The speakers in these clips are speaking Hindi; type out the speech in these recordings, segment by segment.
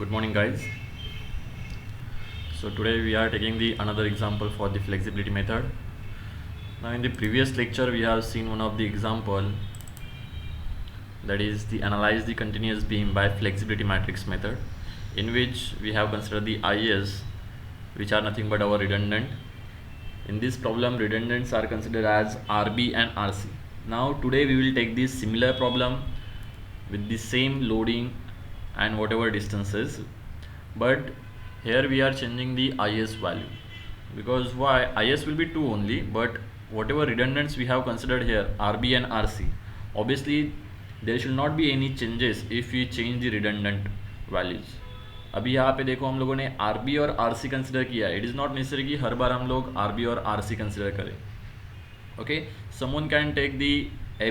Good morning, guys. So today we are taking the another example for the flexibility method. Now in the previous lecture we have seen one of the example, that is the analyze the continuous beam by flexibility matrix method, in which we have considered the IS, which are nothing but our redundant. In this problem, redundants are considered as RB and RC. Now today we will take this similar problem with the same loading and whatever distances, but here we are changing the IS value, because why? IS will be 2 only, but whatever redundants we have considered here, RB and RC, obviously there should not be any changes if we change the redundant values. अभी यहाँ पे देखो हम लोगों ने RB और RC कंसिडर किया है. इट इज़ नॉट नेसेसरी कि हर बार हम लोग RB और RC कंसिडर करें. Okay, someone can take the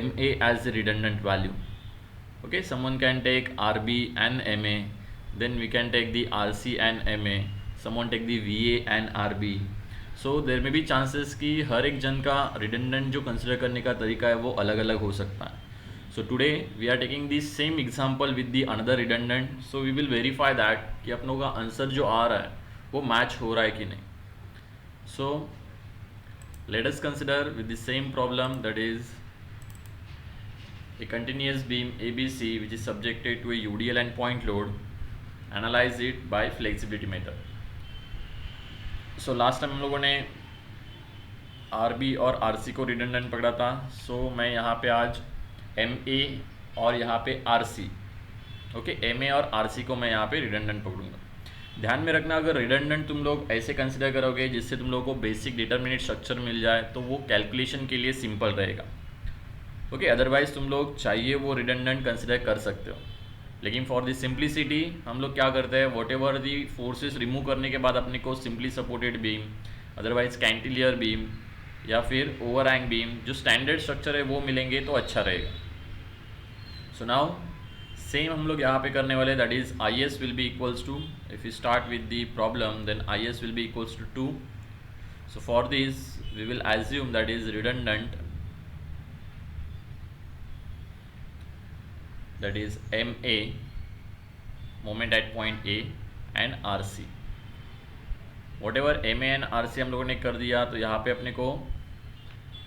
MA as a redundant value. Okay, someone can take RB and MA, then we can take the RC and MA, someone take the VA and RB. So there may be chances कि हर एक जन का redundant जो consider करने का तरीका है वो अलग अलग हो सकता है. So today we are taking the same example with the another redundant, so we will verify that कि अपनों का आंसर जो आ रहा है वो मैच हो रहा है कि नहीं. So let us consider with the same problem, that is a continuous beam ABC which is subjected to a UDL and point load. Analyze it by flexibility method. So last time हम लोगों ने RB और RC को redundant पकड़ा था. So मैं यहाँ पे आज MA और यहाँ पे RC, ओके, MA और RC को मैं यहाँ पे redundant पकड़ूंगा. ध्यान में रखना, अगर redundant तुम लोग ऐसे कंसिडर करोगे जिससे तुम लोगों को बेसिक डिटर्मिनेट स्ट्रक्चर मिल जाए तो वो कैलकुलेशन के लिए सिंपल रहेगा. ओके, अदरवाइज तुम लोग चाहिए वो redundant कंसिडर कर सकते हो, लेकिन फॉर द सिंप्लिसिटी हम लोग क्या करते हैं, whatever the forces remove करने के बाद अपने को simply supported beam, otherwise cantilever beam या फिर ओवर हैंग बीम, जो स्टैंडर्ड स्ट्रक्चर है वो मिलेंगे तो अच्छा रहेगा. सो नाउ सेम हम लोग यहाँ पे करने वाले, that is IS will be equals to, if you start with the problem then IS will be equals to 2. So for this we will assume that is redundant, that is MA, moment at point A, and RC. whatever MA and RC हम लोगों ने कर दिया, तो यहाँ पे अपने को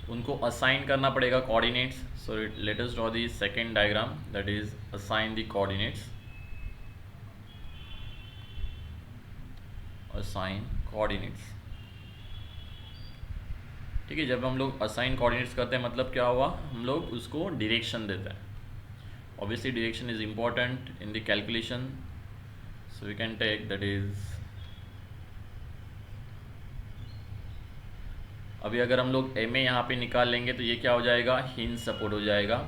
उनको असाइन करना पड़ेगा coordinates. So let us draw the second diagram, that is assign the coordinates. Assign coordinates, ठीक है. जब हम लोग असाइन कोऑर्डिनेट्स करते हैं मतलब क्या हुआ, हम लोग उसको डायरेक्शन देते हैं. Obviously direction is important in the calculation, so we can take, that is, अभी अगर हम लोग MA यहाँ पे निकाल लेंगे तो ये क्या हो जाएगा, हिंज सपोर्ट हो जाएगा.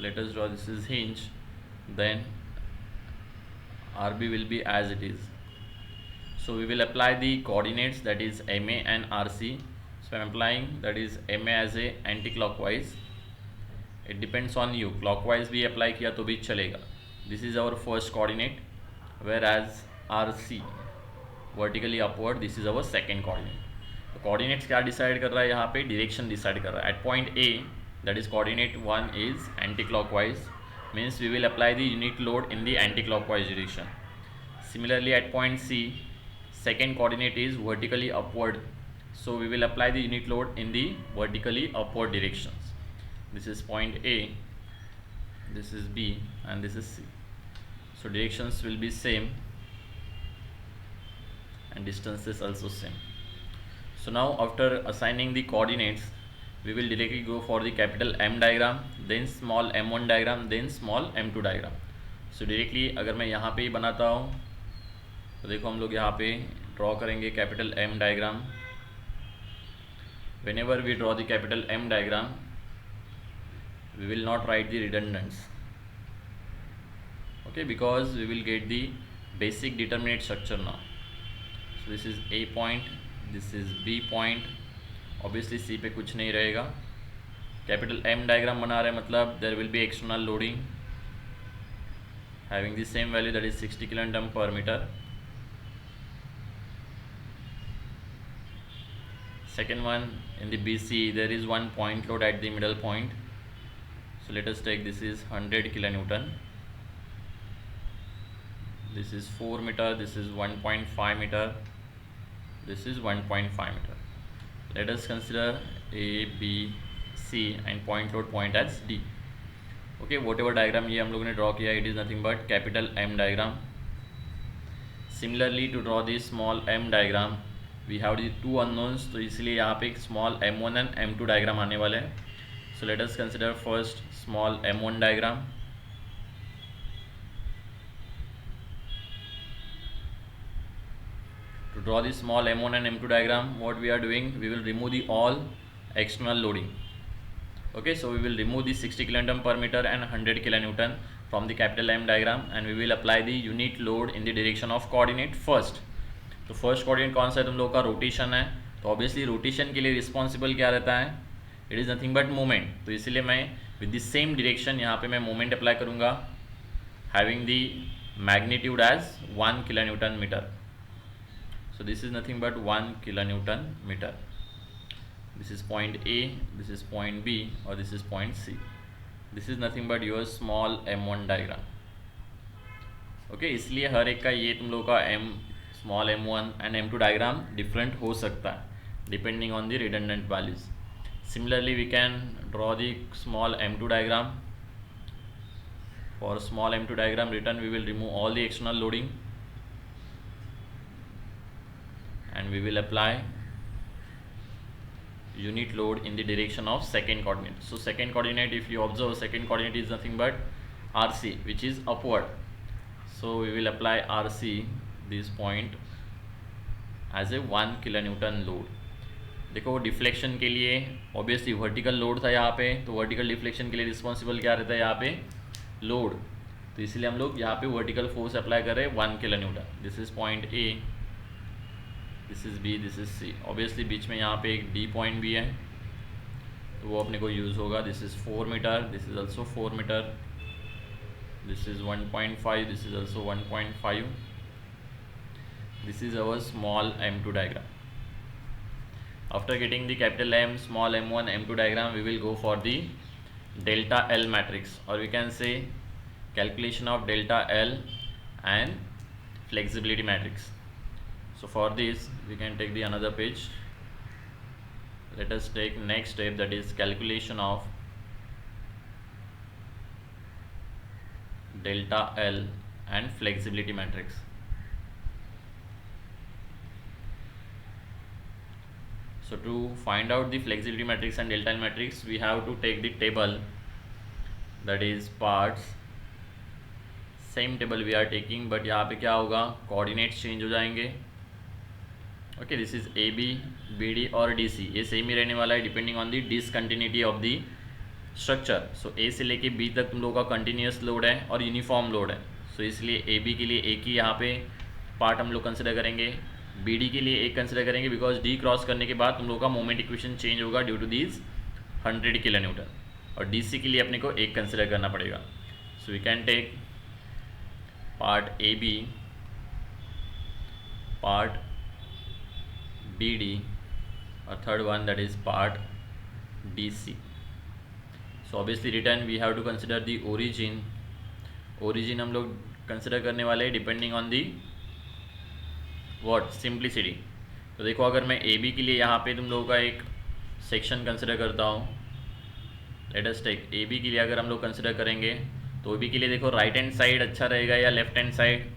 let us draw this is hinge, then RB will be as it is. So we will apply the coordinates, that is MA and RC. So I am applying, that is MA as a anti-clockwise. It depends on you, clockwise भी अप्लाई किया तो भी चलेगा. This is our first coordinate, where as RC vertically upward, this is our second coordinate. तो कोऑर्डिनेट्स क्या डिसाइड कर रहा है यहाँ पे, डायरेक्शन डिसाइड कर रहा है. At point A, that is coordinate 1 is anti clockwise, means we will apply the unit load in the anti clockwise direction. Similarly at point C, second coordinate is vertically upward, so we will apply the unit load in the vertically upward directions. This is point A, this is B, and this is C. So directions will be same and distances also same. So now after assigning the coordinates, we will directly go for the capital M diagram, then small m1 diagram, then small m2 diagram. So directly अगर मैं यहाँ पे ही बनाता हूँ तो देखो हम लोग यहाँ पे ड्रॉ करेंगे capital M diagram. Whenever we draw the capital M diagram, we will not write the redundants, okay, because we will get the basic determinate structure now. So this is A point, this is B point, obviously C पे कुछ नहीं रहेगा. कैपिटल M डायग्राम बना रहे मतलब there will be external loading having the same value, that is 60 kilonewton per meter. Second one, in the BC there is one point load at the middle point. So let us take, this is 100 kilonewton. this is 4 meter, this is 1.5 meter, this is 1.5 meter. Let us consider A, B, C and point load point as D. Okay, whatever diagram ये हम लोगों ने draw किया, it is nothing but capital M diagram. Similarly, to draw this small m diagram, we have the two unknowns, तो इसलिए यहाँ पे एक small m1 and m2 diagram आने वाले हैं. So let us consider first small m1 diagram. To draw this small m1 and m2 diagram, what we are doing, we will remove the all external loading. Okay, so we will remove the 60 kN per meter and 100 kN from the capital M diagram, and we will apply the unit load in the direction of coordinate first. तो फर्स्ट कोऑर्डिनेट कौन सा है तुम लोगों का, रोटेशन है. तो ऑब्वियसली रोटेशन के लिए रिस्पॉन्सिबल क्या रहता है, it is nothing but moment. तो इसीलिए मैं विद द सेम डायरेक्शन यहाँ पे मैं मोमेंट अप्लाई करूँगा, having the magnitude as 1 kN metre. So this is nothing but 1 kN meter. This is point A, this is point B, or this is point C. This is nothing but your small m1 diagram. Okay, इसलिए हर एक का ये तुम लोगों का small m1 and m2 diagram different हो सकता है depending on the redundant values. Similarly, we can draw the small m2 diagram. For small m2 diagram written, we will remove all the external loading and we will apply unit load in the direction of second coordinate. So second coordinate, if you observe, second coordinate is nothing but RC, which is upward. So we will apply RC this point as a 1 kN load. देखो डिफ्लेक्शन के लिए ऑब्वियसली वर्टिकल लोड था यहाँ पे, तो वर्टिकल डिफ्लेक्शन के लिए रिस्पॉन्सिबल क्या रहता है यहाँ पे, लोड. तो इसलिए हम लोग यहाँ पे वर्टिकल फोर्स अप्लाई कर रहे हैं 1 kN. This is point A, this is B, this is C. Obviously बीच में यहाँ पे एक डी पॉइंट भी है, तो वो अपने को यूज़ होगा. This is 4 metre, this is also 4 metre, this is 1.5, this is also 1.5. This is our small m2 diagram. After getting the capital M, small m1, m2 diagram, we will go for the delta L matrix, or we can say calculation of delta L and flexibility matrix. So for this we can take the another page. Let us take next step, that is calculation of delta L and flexibility matrix. So to find out the flexibility matrix and delta L matrix, we have to take the table, that is parts. Same table we are taking, but यहाँ पे क्या होगा, coordinates change हो जाएंगे. Okay, this is AB, BD और DC, ये सेम ही रहने वाला है depending on the discontinuity of the structure. So A से लेके B तक तुम लोगों का continuous load है और uniform load है. So इसलिए AB के लिए एक ही यहाँ पे पार्ट हम लोग कंसिडर करेंगे, BD के लिए एक कंसिडर करेंगे, बिकॉज D क्रॉस करने के बाद तुम लोगों का मोमेंट इक्वेशन चेंज होगा ड्यू टू दिस 100 kN. और DC के लिए अपने को एक कंसिडर करना पड़ेगा. So we can take part AB, part BD और third one that is part DC. So obviously return we have to consider the origin. Origin हम लोग कंसिडर करने वाले हैं depending on the what, simplicity. तो देखो अगर मैं AB के लिए यहाँ पे तुम लोगों का एक सेक्शन कंसिडर करता हूँ, लेट अस टेक AB के लिए अगर हम लोग कंसिडर करेंगे, तो AB के लिए देखो राइट हैंड साइड अच्छा रहेगा या left hand side,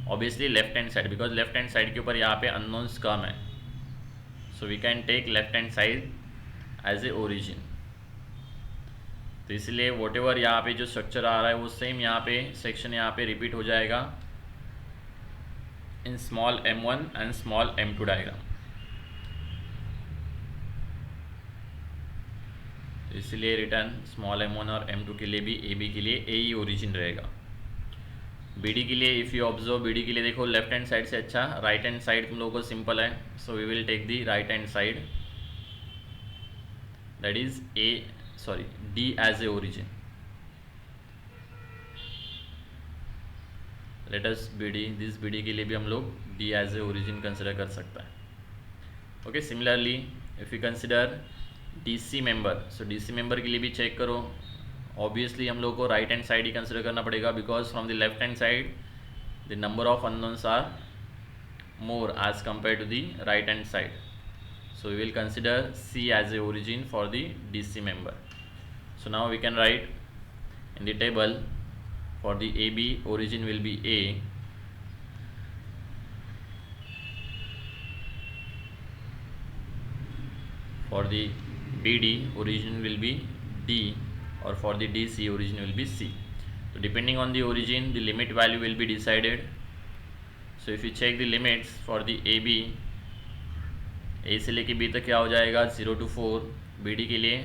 obviously left hand side, because left hand side के ऊपर यहाँ पे अननोन्स कम है. So we can take left hand side as a origin. तो इसलिए वॉट एवर यहाँ पे जो स्ट्रक्चर आ रहा है वो सेम यहाँ पे सेक्शन यहाँ पे रिपीट हो जाएगा in small m1 and small m2 diagram. इसलिए रिटर्न स्मॉल m1 और m2 के लिए भी AB के लिए A ही ओरिजिन रहेगा. BD के लिए इफ़ यू ऑब्जर्व, BD के लिए देखो लेफ्ट हैंड साइड से अच्छा राइट हैंड साइड तुम लोगों को सिंपल है. So we will take the right hand side, that is D as a origin. Let us BD, this BD के लिए भी हम लोग D as a origin consider कर सकता है. Okay, similarly if you consider DC member, so DC member के लिए भी चेक करो. ऑब्वियसली हम लोग को राइट हैंड साइड ही कंसिडर करना पड़ेगा, because from the left hand side the number of unknowns are more as compared to the right hand side. So we will consider C as a origin for the DC member. So now we can write in the table for the AB origin will be A, for the BD origin will be D, or for the DC origin will be C. So depending on the origin the limit value will be decided. So if you check the limits for the AB, A से लेके B तक क्या हो जाएगा 0 to 4, BD के लिए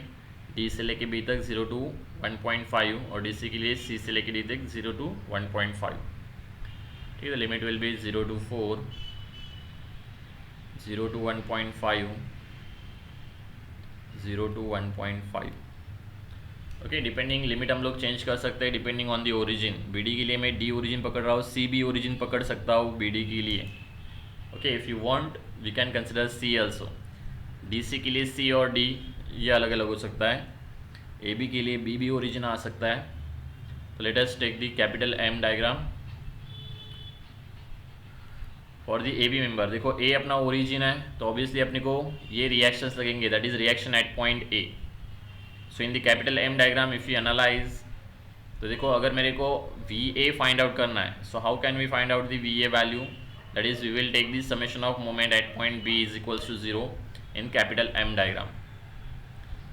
D से लेके B तक 0 to 1.5 और DC के लिए C से लेके D तक 0 to 1.5. ठीक है, limit will be 0 to 4, 0 to 1.5, 0 to 1.5. Okay, depending limit हम लोग चेंज कर सकते हैं depending on the origin. BD के लिए मैं D ओरिजिन पकड़ रहा हूँ, C भी ओरिजिन पकड़ सकता हूँ BD के लिए. Okay, if you want we can consider C also. DC के लिए C और D ये अलग अलग हो सकता है. AB के लिए B भी ओरिजिन आ सकता है. तो let us take the capital M diagram for the AB member. देखो A अपना ओरिजिन है तो ऑब्वियसली अपने को ये रिएक्शंस लगेंगे, that is reaction at point A. So in the capital M diagram if you analyse, तो देखो अगर मेरे को VA फाइंड आउट करना है, so how can we find out the VA value, that is we will take the summation of moment at point B is equals to 0 in capital M diagram.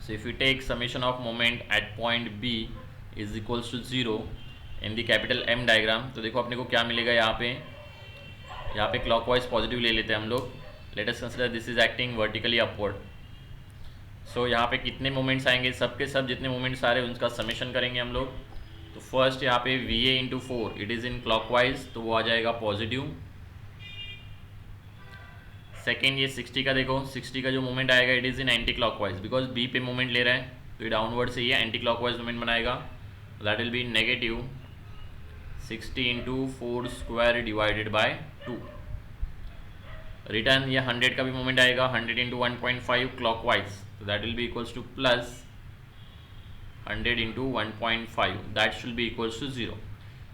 So if you take summation of moment at point B is equals to 0 in the capital M diagram, तो देखो अपने को क्या मिलेगा यहाँ पे clockwise पॉजिटिव ले लेते हैं हम लोग. Let us consider this is acting vertically upward. So यहाँ पे कितने मोमेंट्स आएंगे, सबके सब जितने मोमेंट्स आ रहे हैं उनका समेशन करेंगे हम लोग. तो फर्स्ट यहाँ पे VA into 4 it is in clockwise, तो वो आ जाएगा पॉजिटिव. सेकेंड ये 60 का देखो, 60 का जो मोमेंट आएगा it is in anti clockwise, because B पे मोमेंट ले रहा है तो ये डाउनवर्ड से ये एंटी क्लॉकवाइज मोमेंट बनाएगा. That will be negative 60 into 4 square divided by 2. Return ये 100 का भी मोमेंट आएगा, 100 इंटू 1.5 क्लॉकवाइज, तो that will be equals to plus 100 into 1.5, that should be equals to 0.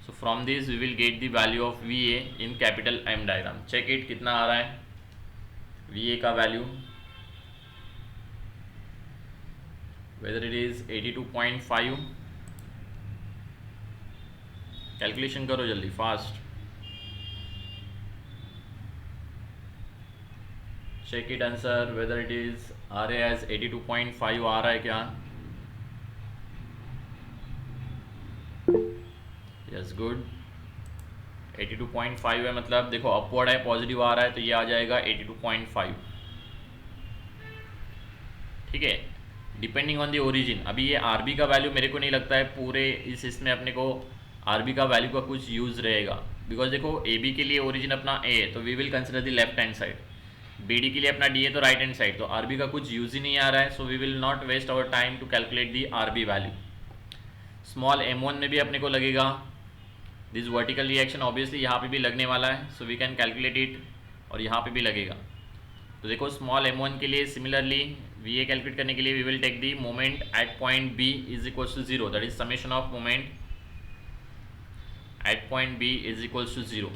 So from this we will get the value of VA in capital M diagram. Check it कितना आ रहा है VA का value, whether it is 82.5. Calculation करो जल्दी fast. Check it answer whether it is आ रहा है 82.5 आ रहा है क्या. यस गुड, 82.5 है, मतलब देखो अपवर्ड है, पॉजिटिव आ रहा है तो ये आ जाएगा 82.5. ठीक है, डिपेंडिंग ऑन द ओरिजिन. अभी ये RB का वैल्यू मेरे को नहीं लगता है पूरे इसमें अपने को RB का वैल्यू का कुछ यूज़ रहेगा, बिकॉज देखो AB के लिए ओरिजिन अपना A है तो we will consider the left hand side, BD के लिए अपना D है तो राइट हैंड साइड, तो RB का कुछ यूज़ ही नहीं आ रहा है. So we will not waste our time to calculate the RB value. Small m1 में भी अपने को लगेगा दिस वर्टिकल रिएक्शन, ऑब्वियसली यहाँ पे भी लगने वाला है, so we can calculate it, और यहाँ पे भी लगेगा. तो देखो स्मॉल m1 के लिए सिमिलरली VA कैलकुलेट करने के लिए we will take the moment at point B is equals to 0, that is summation of moment at point B is equals to 0.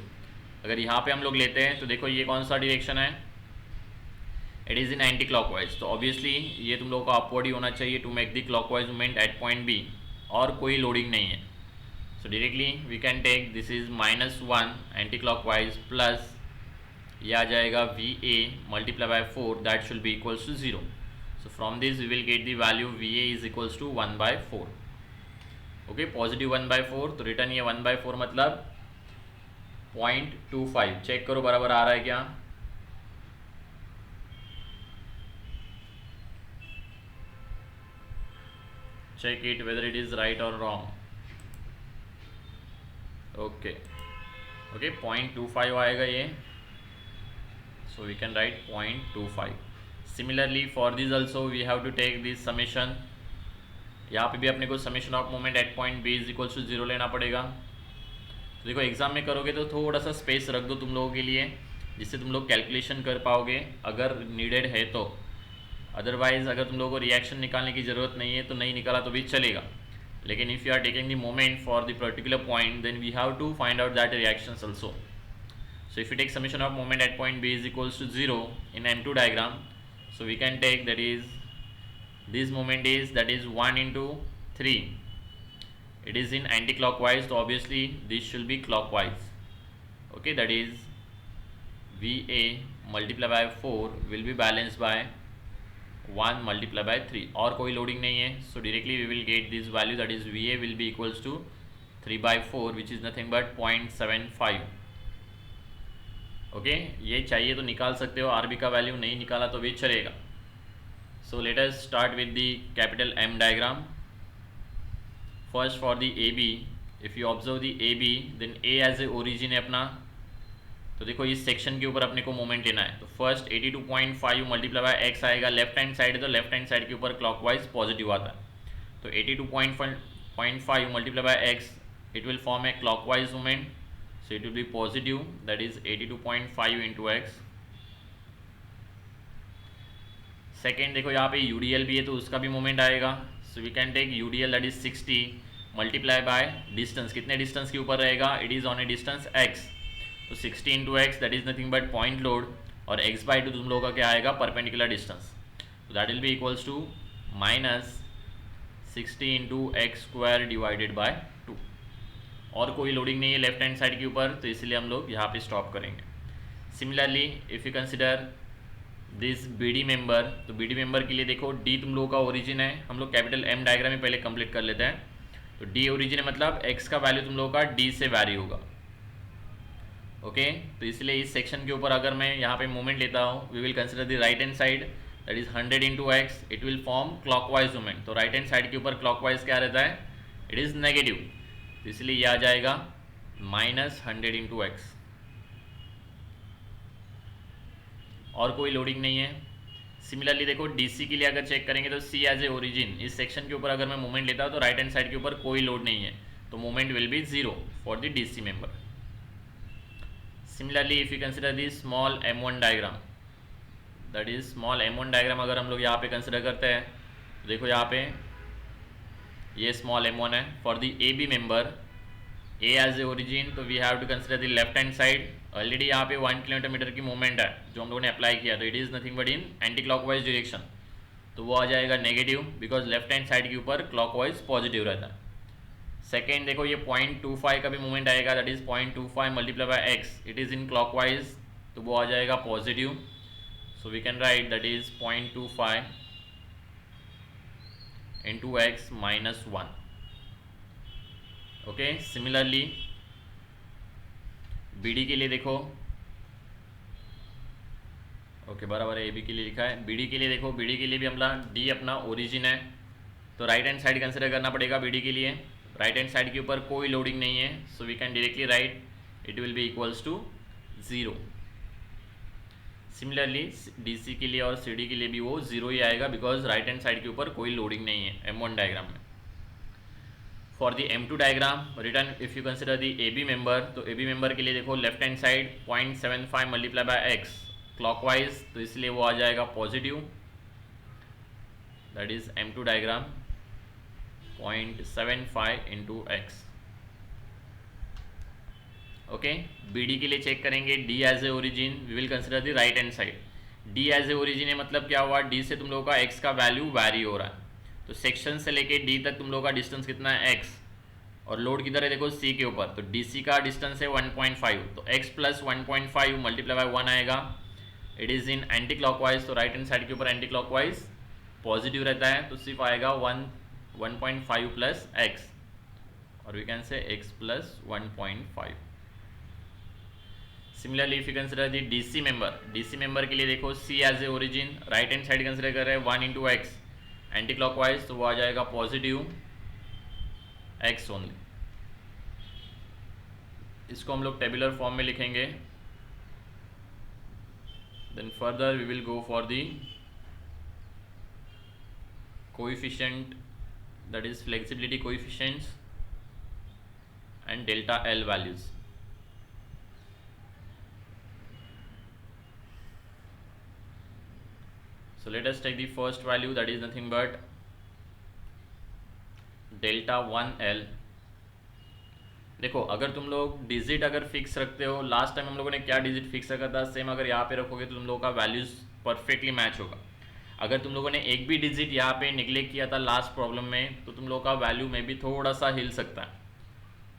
अगर यहाँ पे हम लोग लेते हैं तो देखो ये कौन सा डायरेक्शन है, it is in anti clockwise, तो ऑब्वियसली ये तुम लोगों का अपवर्ड ही होना चाहिए to make the clockwise movement at point B, और कोई लोडिंग नहीं है. So directly we can take this is -1 anti clockwise plus ये आ जाएगा VA multiply by 4, that should be equals to 0. So from this we will get the value VA is equals to 1/4. Okay, positive 1/4, तो रिटर्न ये 1/4 मतलब 0.25. चेक करो बराबर आ रहा है क्या. check it whether it is right or wrong. Okay, 0.25 आएगा ये, so we can write 0.25. Similarly for this also we have to take this summation. यहाँ पे भी अपने को summation of moment at point B is equals to 0 लेना पड़ेगा. तो देखो एग्जाम में करोगे तो थोड़ा सा स्पेस रख दो तुम लोगों के लिए, जिससे तुम लोग कैलकुलेशन कर पाओगे अगर नीडेड है तो. अदरवाइज अगर तुम लोगों को रिएक्शन निकालने की ज़रूरत नहीं है तो नहीं निकाला तो भी चलेगा. लेकिन if you are taking the moment for the particular point then we have to find out that reactions also. So if you take summation of moment at point B is equals to 0 in M2 diagram, so we can take that is this moment is that is 1 into 3. It is in anti-clockwise, so obviously this should be clockwise. Okay, that is VA multiplied by 4 will be balanced by 1 multiplied by 3. और कोई लोडिंग नहीं है, so directly we will get this value, that is VA will be equals to 3 by 4 which is nothing but 0.75. Okay, ये चाहिए तो निकाल सकते हो, आरबी का वैल्यू नहीं निकाला तो भी चलेगा. So let us start with the capital M diagram. First for the A B, if you observe the A B then A as a origin है अपना. तो देखो इस सेक्शन के ऊपर अपने को मोमेंट लेना है, तो फर्स्ट 82.5 मल्टीप्लाई बाय एक्स आएगा. लेफ्ट हैंड साइड है तो लेफ्ट हैंड साइड के ऊपर क्लॉकवाइज पॉजिटिव आता है, तो 82.5 multiply by x it will form A clockwise moment. So it will be positive, that is 82.5 into x. Second देखो यहाँ पे UDL भी है तो उसका भी मोमेंट आएगा. So we can take UDL that is 60 multiply by distance. कितने डिस्टेंस के ऊपर रहेगा? It is on a distance x. तो 60 into x that is nothing but point load, और x/2 तुम लोगों का क्या आएगा? Perpendicular distance. तो that will be equals to minus 60 into x square divided by 2. और कोई लोडिंग नहीं है लेफ्ट हैंड साइड के ऊपर, तो इसलिए हम लोग यहाँ पे स्टॉप करेंगे. Similarly if you consider this BD member, तो BD मेंबर के लिए देखो D तुम लोगों का ओरिजिन है. हम लोग कैपिटल M डायग्राम में पहले कंप्लीट कर लेते हैं. तो D ओरिजिन है मतलब x का वैल्यू तुम लोगों का D से वैरी होगा. ओके, तो इसलिए इस सेक्शन के ऊपर अगर मैं यहाँ पे मोमेंट लेता हूँ, we will consider the right hand side that is 100 into x. It will form clockwise moment. तो राइट हैंड साइड के ऊपर क्लॉकवाइज क्या रहता है? It is negative. तो इसलिए ये आ जाएगा माइनस 100 इंटू एक्स. और कोई लोडिंग नहीं है. सिमिलरली देखो DC के लिए अगर चेक करेंगे तो C एज ए ओरिजिन, इस सेक्शन के ऊपर अगर मैं मूवमेंट लेता हूँ तो राइट हैंड साइड के ऊपर कोई लोड नहीं है, तो movement will be 0 for the DC member. Similarly if you consider the small M1 diagram, that is small M1 diagram अगर हम लोग यहाँ पे कंसिडर करते हैं, तो देखो यहाँ पे ये स्मॉल M1 है. For the AB member A as a origin, तो we have to consider the left hand side. Already यहाँ पे 1 किलोमीटर की मूवमेंट है जो हम लोगों ने अप्लाई किया, तो it is nothing but in anti clockwise direction, तो वो आ जाएगा negative because left hand side के ऊपर क्लॉकवाइज पॉजिटिव रहता है. सेकेंड देखो ये 0.25 का भी मूवमेंट आएगा, that is 0.25 multiply by x. It is in clockwise, तो वो आ जाएगा positive. So we can write that is 0.25 into x minus 1. Okay, similarly BD के लिए देखो, ओके बराबर है, AB के लिए लिखा है. BD के लिए देखो, BD के लिए भी हमारा D अपना ओरिजिन है, तो राइट हैंड साइड कंसिडर करना पड़ेगा BD के लिए. राइट हैंड साइड के ऊपर कोई लोडिंग नहीं है, so we can directly write it will be equals to 0. Similarly DC के लिए और CD के लिए भी वो 0 ही आएगा बिकॉज राइट हैंड साइड के ऊपर कोई लोडिंग नहीं है M1 डायग्राम में. For the M2 diagram return if you consider the AB member, तो AB मेंबर के लिए देखो left hand side 0.75 multiply by x clockwise, तो इसलिए वो आ जाएगा positive. That is M2 diagram 0.75 into x. Okay, BD के लिए चेक करेंगे D as a origin, we will consider the right hand side. D as a origin है मतलब क्या हुआ? D से तुम लोगों का x का वैल्यू वैरी हो रहा है, तो सेक्शन से लेके D तक तुम लोगों का डिस्टेंस कितना है? x. और लोड किधर है? देखो C के ऊपर, तो DC का डिस्टेंस है 1.5, तो x प्लस 1.5 मल्टीप्लाई बाय 1 आएगा. It is in anti clockwise, तो राइट हैंड साइड के ऊपर एंटी क्लॉकवाइज पॉजिटिव रहता है, तो सिर्फ आएगा 1.5 प्लस x, और we can say x plus 1.5. Similarly if you consider the DC member के लिए देखो C as a origin, right hand side consider कर रहे हैं 1 इंटू एक्स एंटी क्लॉकवाइज, तो वो आ जाएगा पॉजिटिव x ओनली. इसको हम लोग टेबुलर फॉर्म में लिखेंगे. Then further we will go for the coefficient, that is flexibility coefficients and delta L values. So let us take the first value, that is nothing but delta 1L। देखो अगर तुम लोग डिजिट अगर फिक्स रखते हो, लास्ट टाइम हम लोगों ने क्या डिजिट फिक्स रखा था, सेम अगर यहाँ पे रखोगे तो तुम लोगों का वैल्यूज परफेक्टली मैच होगा। अगर तुम लोगों ने एक भी डिजिट यहाँ पे निगलेक्ट किया था लास्ट प्रॉब्लम में, तो तुम लोगों का वैल्यू में भी थोड़ा सा हिल सकता है।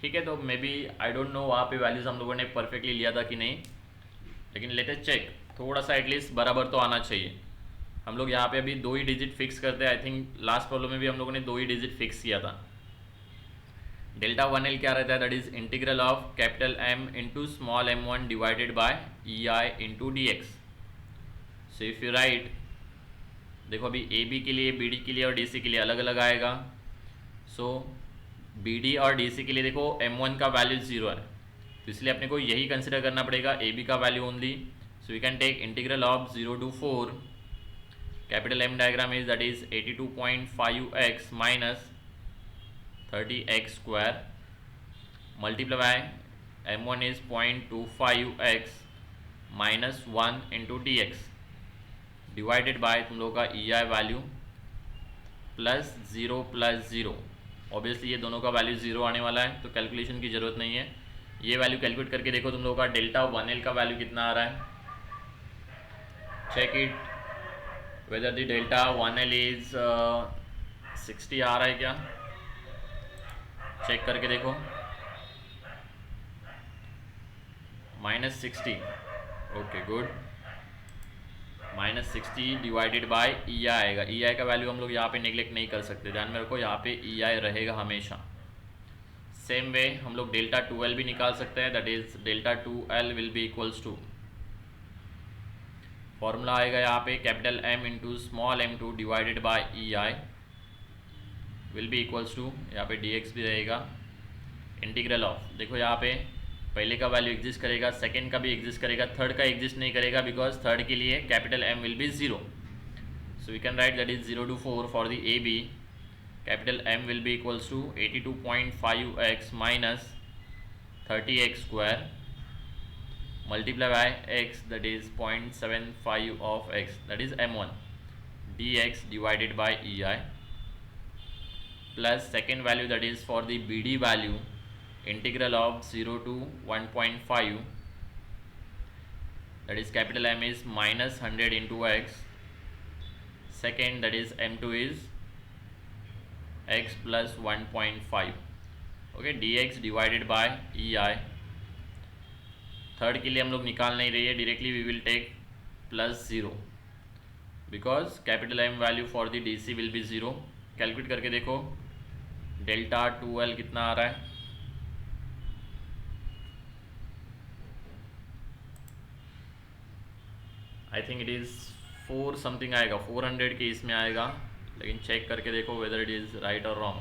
ठीक है, तो maybe I don't know वहाँ पे वैल्यूज हम लोगों ने परफेक्टली लिया था कि नहीं, लेकिन लेट अस चेक। थोड़ा सा एटलीस्ट बराबर तो आना चाहिए। हम लोग यहाँ पे अभी 2 ही डिजिट फिक्स करते हैं। आई थिंक लास्ट प्रॉब्लम में भी हम लोगों ने 2 ही डिजिट फिक्स किया था। डेल्टा 1L क्या रहता है, that is integral of capital M into small m1 divided by EI into dx। So if you right, देखो अभी AB के लिए, BD के लिए और DC के लिए अलग अलग आएगा। सो BD और DC के लिए देखो M1 का वैल्यू 0 है, तो इसलिए अपने को यही कंसिडर करना पड़ेगा AB का value only. So we can take integral of 0 to 4, capital M diagram is that is 82.5x minus 30x square multiply by m1 is 0.25x minus 1 into dx divided bye तुम लोगों का EI वैल्यू प्लस 0 ऑब्वियसली ये दोनों का वैल्यू 0 आने वाला है, तो कैलकुलेशन की ज़रूरत नहीं है। ये वैल्यू कैलकुलेट करके देखो तुम लोगों का डेल्टा 1L का वैल्यू कितना आ रहा है। Check it whether the delta 1L is 60 आ रहा है क्या, चेक करके देखो। -60, okay good. -60 divided by EI आएगा। EI का वैल्यू हम लोग यहाँ पे नेग्लेक्ट नहीं कर सकते, ध्यान में रखो यहाँ पे EI रहेगा हमेशा। सेम वे हम लोग डेल्टा 2L भी निकाल सकते हैं, that is delta 2L will be equals to, formula आएगा यहाँ पे capital M into small m2 divided by EI will be equals to, यहाँ पे dx भी रहेगा, इंटीग्रल ऑफ, देखो यहाँ पे पहले का वैल्यू एग्जिस्ट करेगा, सेकेंड का भी एग्जिस्ट करेगा, थर्ड का एग्जिस्ट नहीं करेगा बिकॉज थर्ड के लिए capital M will be 0। So we can write that is 0 to 4 for the AB, capital M will be equals to 82.5x minus 30x square multiply by x that is 0.75 of x that is M1 dx divided by EI plus second value that is for the BD value integral of 0 to 1.5 that is capital M is minus 100 into x, second that is M2 is x plus 1.5, okay, dx divided by EI। Third के लिए हम लोग निकाल नहीं रही है, directly we will take plus 0 because capital M value for the DC will be 0। Calculate करके देखो डेल्टा 2L कितना आ रहा है, I think it is 4 something आएगा, 400 के इसमें आएगा, लेकिन चेक करके देखो वेदर इट इज़ राइट और रॉन्ग।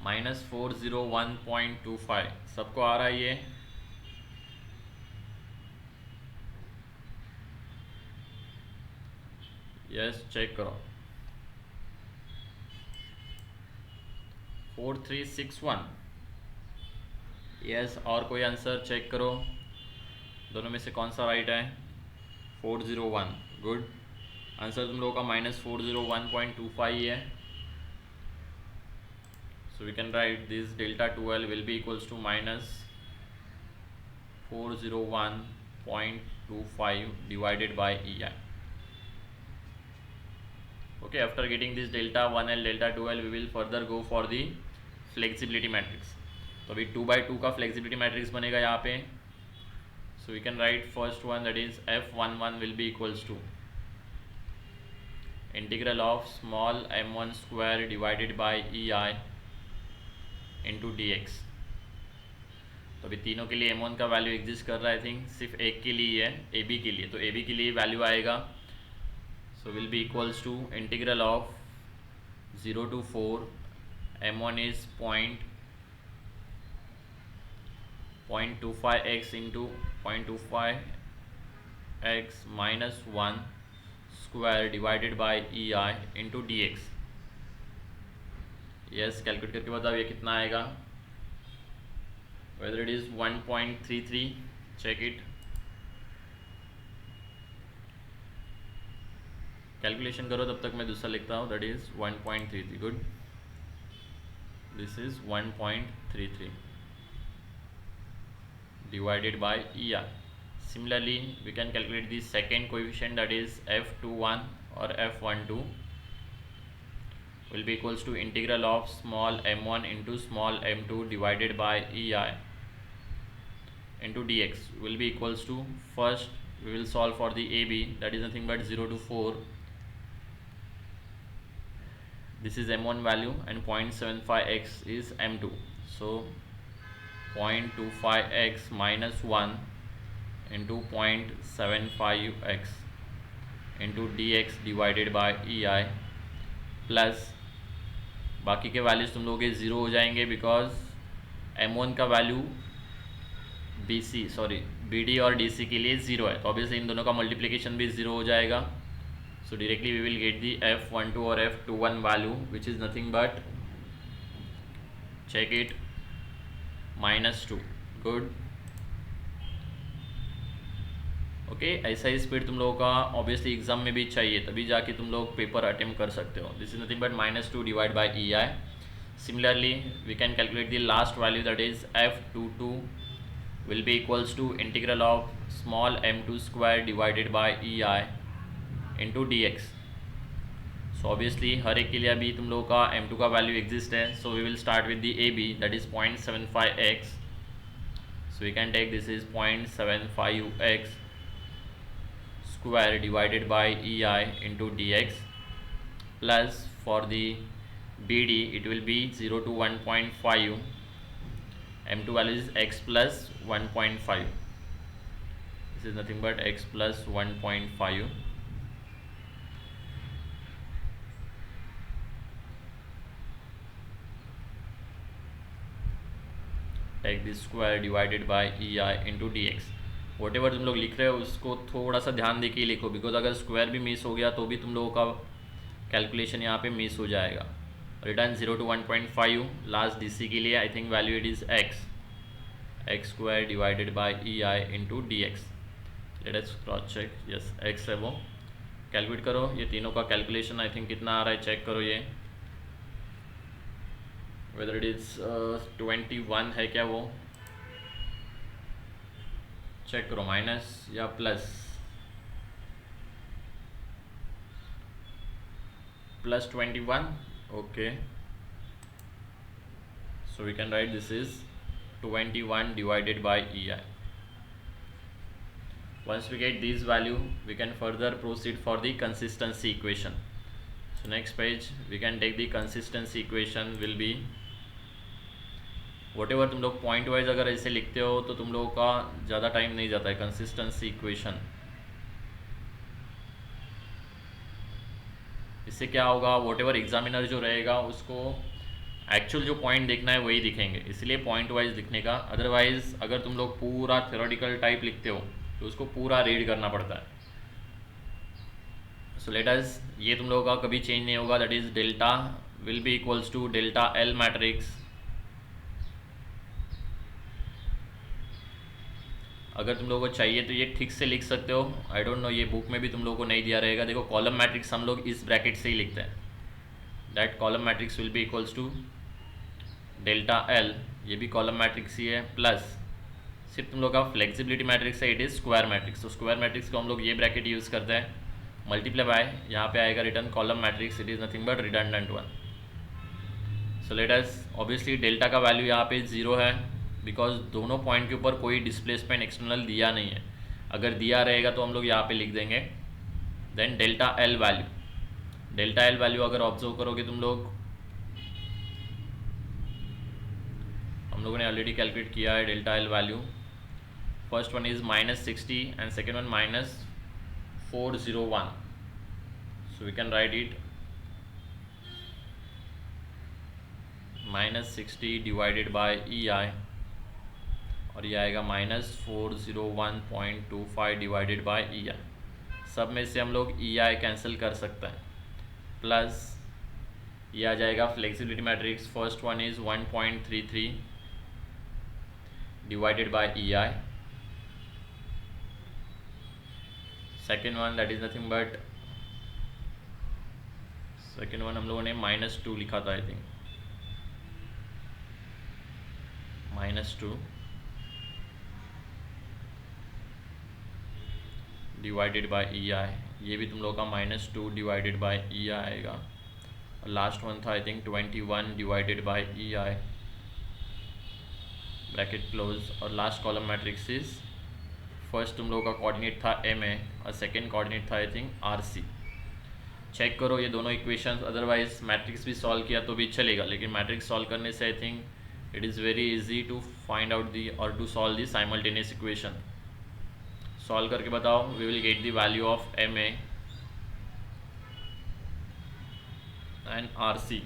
-401.25 सबको आ रहा है ये, यस चेक करो। 4361, यस, और कोई आंसर चेक करो, दोनों में से कौन सा राइट है। 401, गुड, आंसर तुम लोगों का -401.25 है। So we can write this delta 2L will be equals to -401.25 divided by EI। okay, after getting this delta 1L delta 2L we will further go for the flexibility matrix। तो अभी 2/2 का flexibility matrix बनेगा यहाँ पे। so we can write first one that is F11 will be equals to integral of small m1 square divided by EI into dx। तो अभी तीनों के लिए m1 का वैल्यू एग्जिस्ट कर रहा है, आई थिंक सिर्फ एक के लिए है, AB के लिए, तो AB के लिए वैल्यू आएगा, so will be equals to integral of 0 to 4 m1 is 0.25x into 0.25x minus 1 square divided by EI into dx। yes, calculate करके बताओ ये कितना आएगा, whether it is 1.33, check it। Calculation करो, तब तक मैं दूसरा लिखता हूँ, that is 1.33. Good, this is 1.33 divided by EI. Similarly, we can calculate the second coefficient, that is F21 or F12 will be equals to integral of small m1 into small m2 divided by EI into dx will be equals to, first we will solve for the AB, that is nothing but 0 to 4. This is m1 value and 0.75x is m2. So 0.25x minus 1 into 0.75x into dx divided by EI plus बाकी के वैल्यूज तुम लोग ज़ीरो हो जाएंगे बिकॉज m1 का वैल्यू BD और DC के लिए ज़ीरो है, तो ऑब्वियसली इन दोनों का मल्टीप्लिकेशन भी ज़ीरो हो जाएगा. So directly we will get the F12 और F21 value which is nothing but, check it, -2. Good. Okay, ऐसा ही स्पीड तुम लोगों का ऑब्वियसली एग्जाम में भी चाहिए, तभी जाके तुम लोग पेपर अटेम्प्ट कर सकते हो. This is nothing but -2 divide by EI. Similarly we can calculate the last value, that is F22 will be equals to integral of small m2 square divided by EI into dx. So obviously हर एक के लिए अभी तुम लोगों का m2 का वैल्यू एग्जिस्ट है, so we will start with the AB, that is 0.75x. so we can take this is 0.75x square divided by EI into dx plus for the BD it will be 0 to 1.5. m2 value is x plus 1.5. this is nothing but x plus 1.5. take this square divided by EI into dx. What ever तुम लोग लिख रहे हो उसको थोड़ा सा ध्यान दे के लिखो, बिकॉज अगर स्क्वायर भी मिस हो गया तो भी तुम लोगों का कैलकुलेशन यहाँ पे मिस हो जाएगा. Return 0 to 1.5. लास्ट DC के लिए I think value it is x square divided by EI into dx. Let us cross check. Yes, x है वो. कैलकुलेट करो ये तीनों का कैलकुलेशन, आई थिंक कितना आ रहा है चेक करो ये, वेदर इट इज़ 21 है क्या वो, चेक करो, माइनस या plus. Plus 21. Okay, so we can write this is 21 divided by EI. Once we get this value we can further proceed for the consistency equation. So next page we can take the consistency equation will be whatever. तुम लोग पॉइंट वाइज अगर ऐसे लिखते हो तो तुम लोगों का ज़्यादा टाइम नहीं जाता है. कंसिस्टेंसी इक्वेशन, इससे क्या होगा, वॉटेवर एग्जामिनर जो रहेगा उसको एक्चुअल जो पॉइंट देखना है वही दिखेंगे, इसलिए पॉइंट वाइज लिखने का. अदरवाइज अगर तुम लोग पूरा थ्योरेटिकल टाइप लिखते हो तो उसको पूरा रीड करना पड़ता है. सो लेट अस, ये तुम लोगों का कभी चेंज नहीं होगा, that is delta will be equals to delta L matrix. अगर तुम लोगों को चाहिए तो ये ठीक से लिख सकते हो. आई डोंट नो, ये बुक में भी तुम लोगों को नहीं दिया रहेगा. देखो कॉलम मैट्रिक्स हम लोग इस ब्रैकेट से ही लिखते हैं, that column matrix will be equals to delta L. ये भी कॉलम मैट्रिक्स ही है, प्लस सिर्फ तुम लोग का फ्लेक्सिबिलिटी मैट्रिक्स है, इट इज़ स्क्वायर मैट्रिक्स. तो स्क्वायर मैट्रिक्स को हम लोग ये ब्रैकेट यूज़ करते हैं, मल्टीप्लाई बाय यहाँ पे आएगा return column matrix, it is nothing but redundant one. So let us, obviously delta का वैल्यू यहाँ पे 0 है बिकॉज दोनों पॉइंट के ऊपर कोई डिस्प्लेसमेंट एक्सटर्नल दिया नहीं है. अगर दिया रहेगा तो हम लोग यहाँ पे लिख देंगे. Then delta L value, delta L value अगर ऑब्जर्व करोगे तुम लोग, हम लोगों ने ऑलरेडी कैलकुलेट किया है delta L value. First one is -60 and second one -401. So we can write it -60 divided by EI और ये आएगा -401.25 डिवाइडेड बाय EI. सब में से हम लोग EI कैंसिल कर सकते हैं, प्लस ये आ जाएगा flexibility matrix. First one is 1.33 divided by EI. Second one that is nothing but second one हम लोगों ने -2 लिखा था, I think -2 divided by E आई, ये भी तुम लोग का -2 डिवाइडेड बाय ई आई आएगा। और लास्ट वन था I think 21 divided by E I, bracket close. और last column matrix is, first तुम लोगों का कोऑर्डिनेट था एम ए और सेकेंड कोऑर्डिनेट था I think R C. Check करो ये दोनों इक्वेशंस, अदरवाइज मैट्रिक्स भी सॉल्व किया तो भी चलेगा, लेकिन मैट्रिक्स सॉल्व करने से I think it is very easy to find out the और to solve the simultaneous equation. Solve करके बताओ, we will get the value of M A and R C.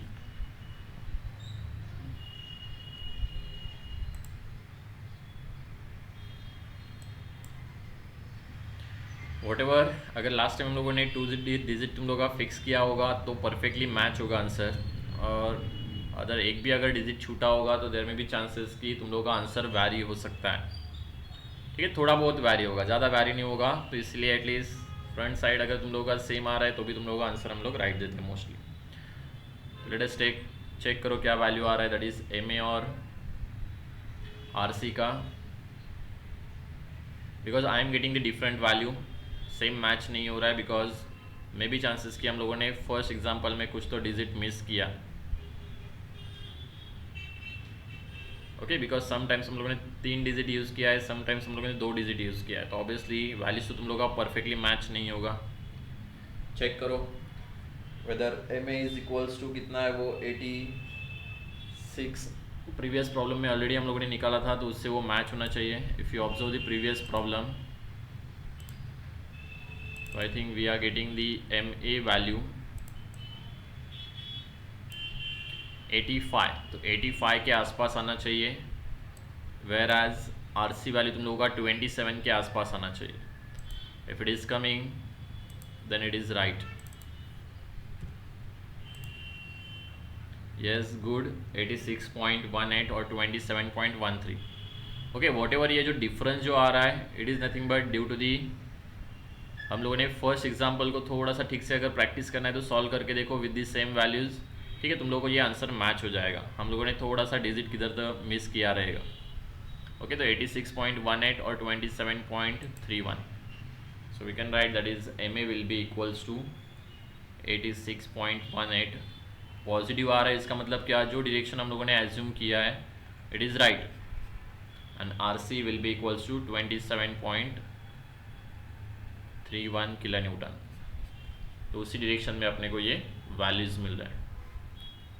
Whatever, अगर लास्ट टाइम हम लोगों ने 2 डिजिट तुम लोगों का फिक्स किया होगा तो परफेक्टली मैच होगा आंसर, और अगर एक भी अगर डिजिट छूटा होगा तो देयर में भी चांसेस कि तुम लोगों का आंसर वैरी हो सकता है। ठीक है, थोड़ा बहुत वैरी होगा, ज़्यादा वैरी नहीं होगा, तो इसलिए एटलीस्ट फ्रंट साइड अगर तुम लोगों का सेम आ रहा है तो भी तुम लोगों का आंसर हम लोग राइट देते हैं मोस्टली। तो लेट अस चेक करो क्या वैल्यू आ रहा है, दैट इज एम ए और आर सी का, because I am getting the different value, same match नहीं हो रहा है, बिकॉज मे बी चांसेस कि हम लोगों ने फर्स्ट एग्जाम्पल में कुछ तो डिजिट मिस किया। ओके, बिकॉज समटाइम्स हम लोगों ने 3 डिजिट यूज़ किया है, समटाइम्स हम लोगों ने 2 डिजिट यूज़ किया है, तो ऑब्वियसली वैल्यूज तो तुम लोगों का परफेक्टली मैच नहीं होगा। चेक करो whether M A is equals to कितना है, वो 86 प्रीवियस प्रॉब्लम में ऑलरेडी हम लोगों ने निकाला था, तो उससे वो मैच होना चाहिए। If you observe the previous problem, तो I think we are getting the M A value 85, तो 85 के आसपास आना चाहिए, whereas R C value तुम लोगों का 27 के आसपास आना चाहिए। If it is coming then it is right. Yes, good, 86.18 और 27.13। ओके, वॉट एवर ये जो डिफरेंस जो आ रहा है, it is nothing but due to the, हम लोगों ने फर्स्ट एग्जाम्पल को थोड़ा सा ठीक से अगर प्रैक्टिस करना है तो सॉल्व करके देखो विद दी सेम वैल्यूज़। ठीक है, तुम लोगों को ये आंसर मैच हो जाएगा, हम लोगों ने थोड़ा सा डिजिट किधर तक मिस किया रहेगा। ओके, तो 86.18 और 27.31, so we can write that is M A will be equals to 86.18। Positive आ रहा है, इसका मतलब क्या, जो डायरेक्शन हम लोगों ने एज्यूम किया है it is right, and R C will be equals to 27.31 kilo newton. तो उसी डायरेक्शन में अपने को ये वैल्यूज़ मिल रहा है।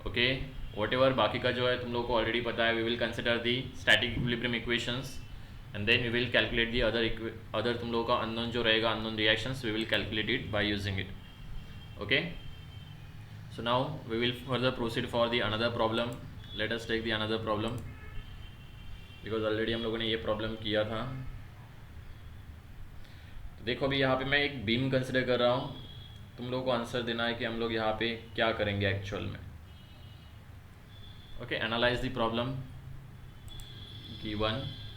ओके, वॉट एवर बाकी का जो है तुम लोग को ऑलरेडी पता है, we will consider the static equilibrium equations and then we will calculate the other तुम लोगों का अननोन जो रहेगा, unknown reactions, we will calculate it by using it. Okay, so now we will further proceed for the another problem. Let us take the another problem, because already हम लोगों ने ये प्रॉब्लम किया था। तो देखो अभी यहाँ पे मैं एक बीम कंसिडर कर रहा हूँ, तुम लोगों को आंसर देना है कि हम लोग यहाँ पे क्या करेंगे एक्चुअल में। Okay, analyse the problem given.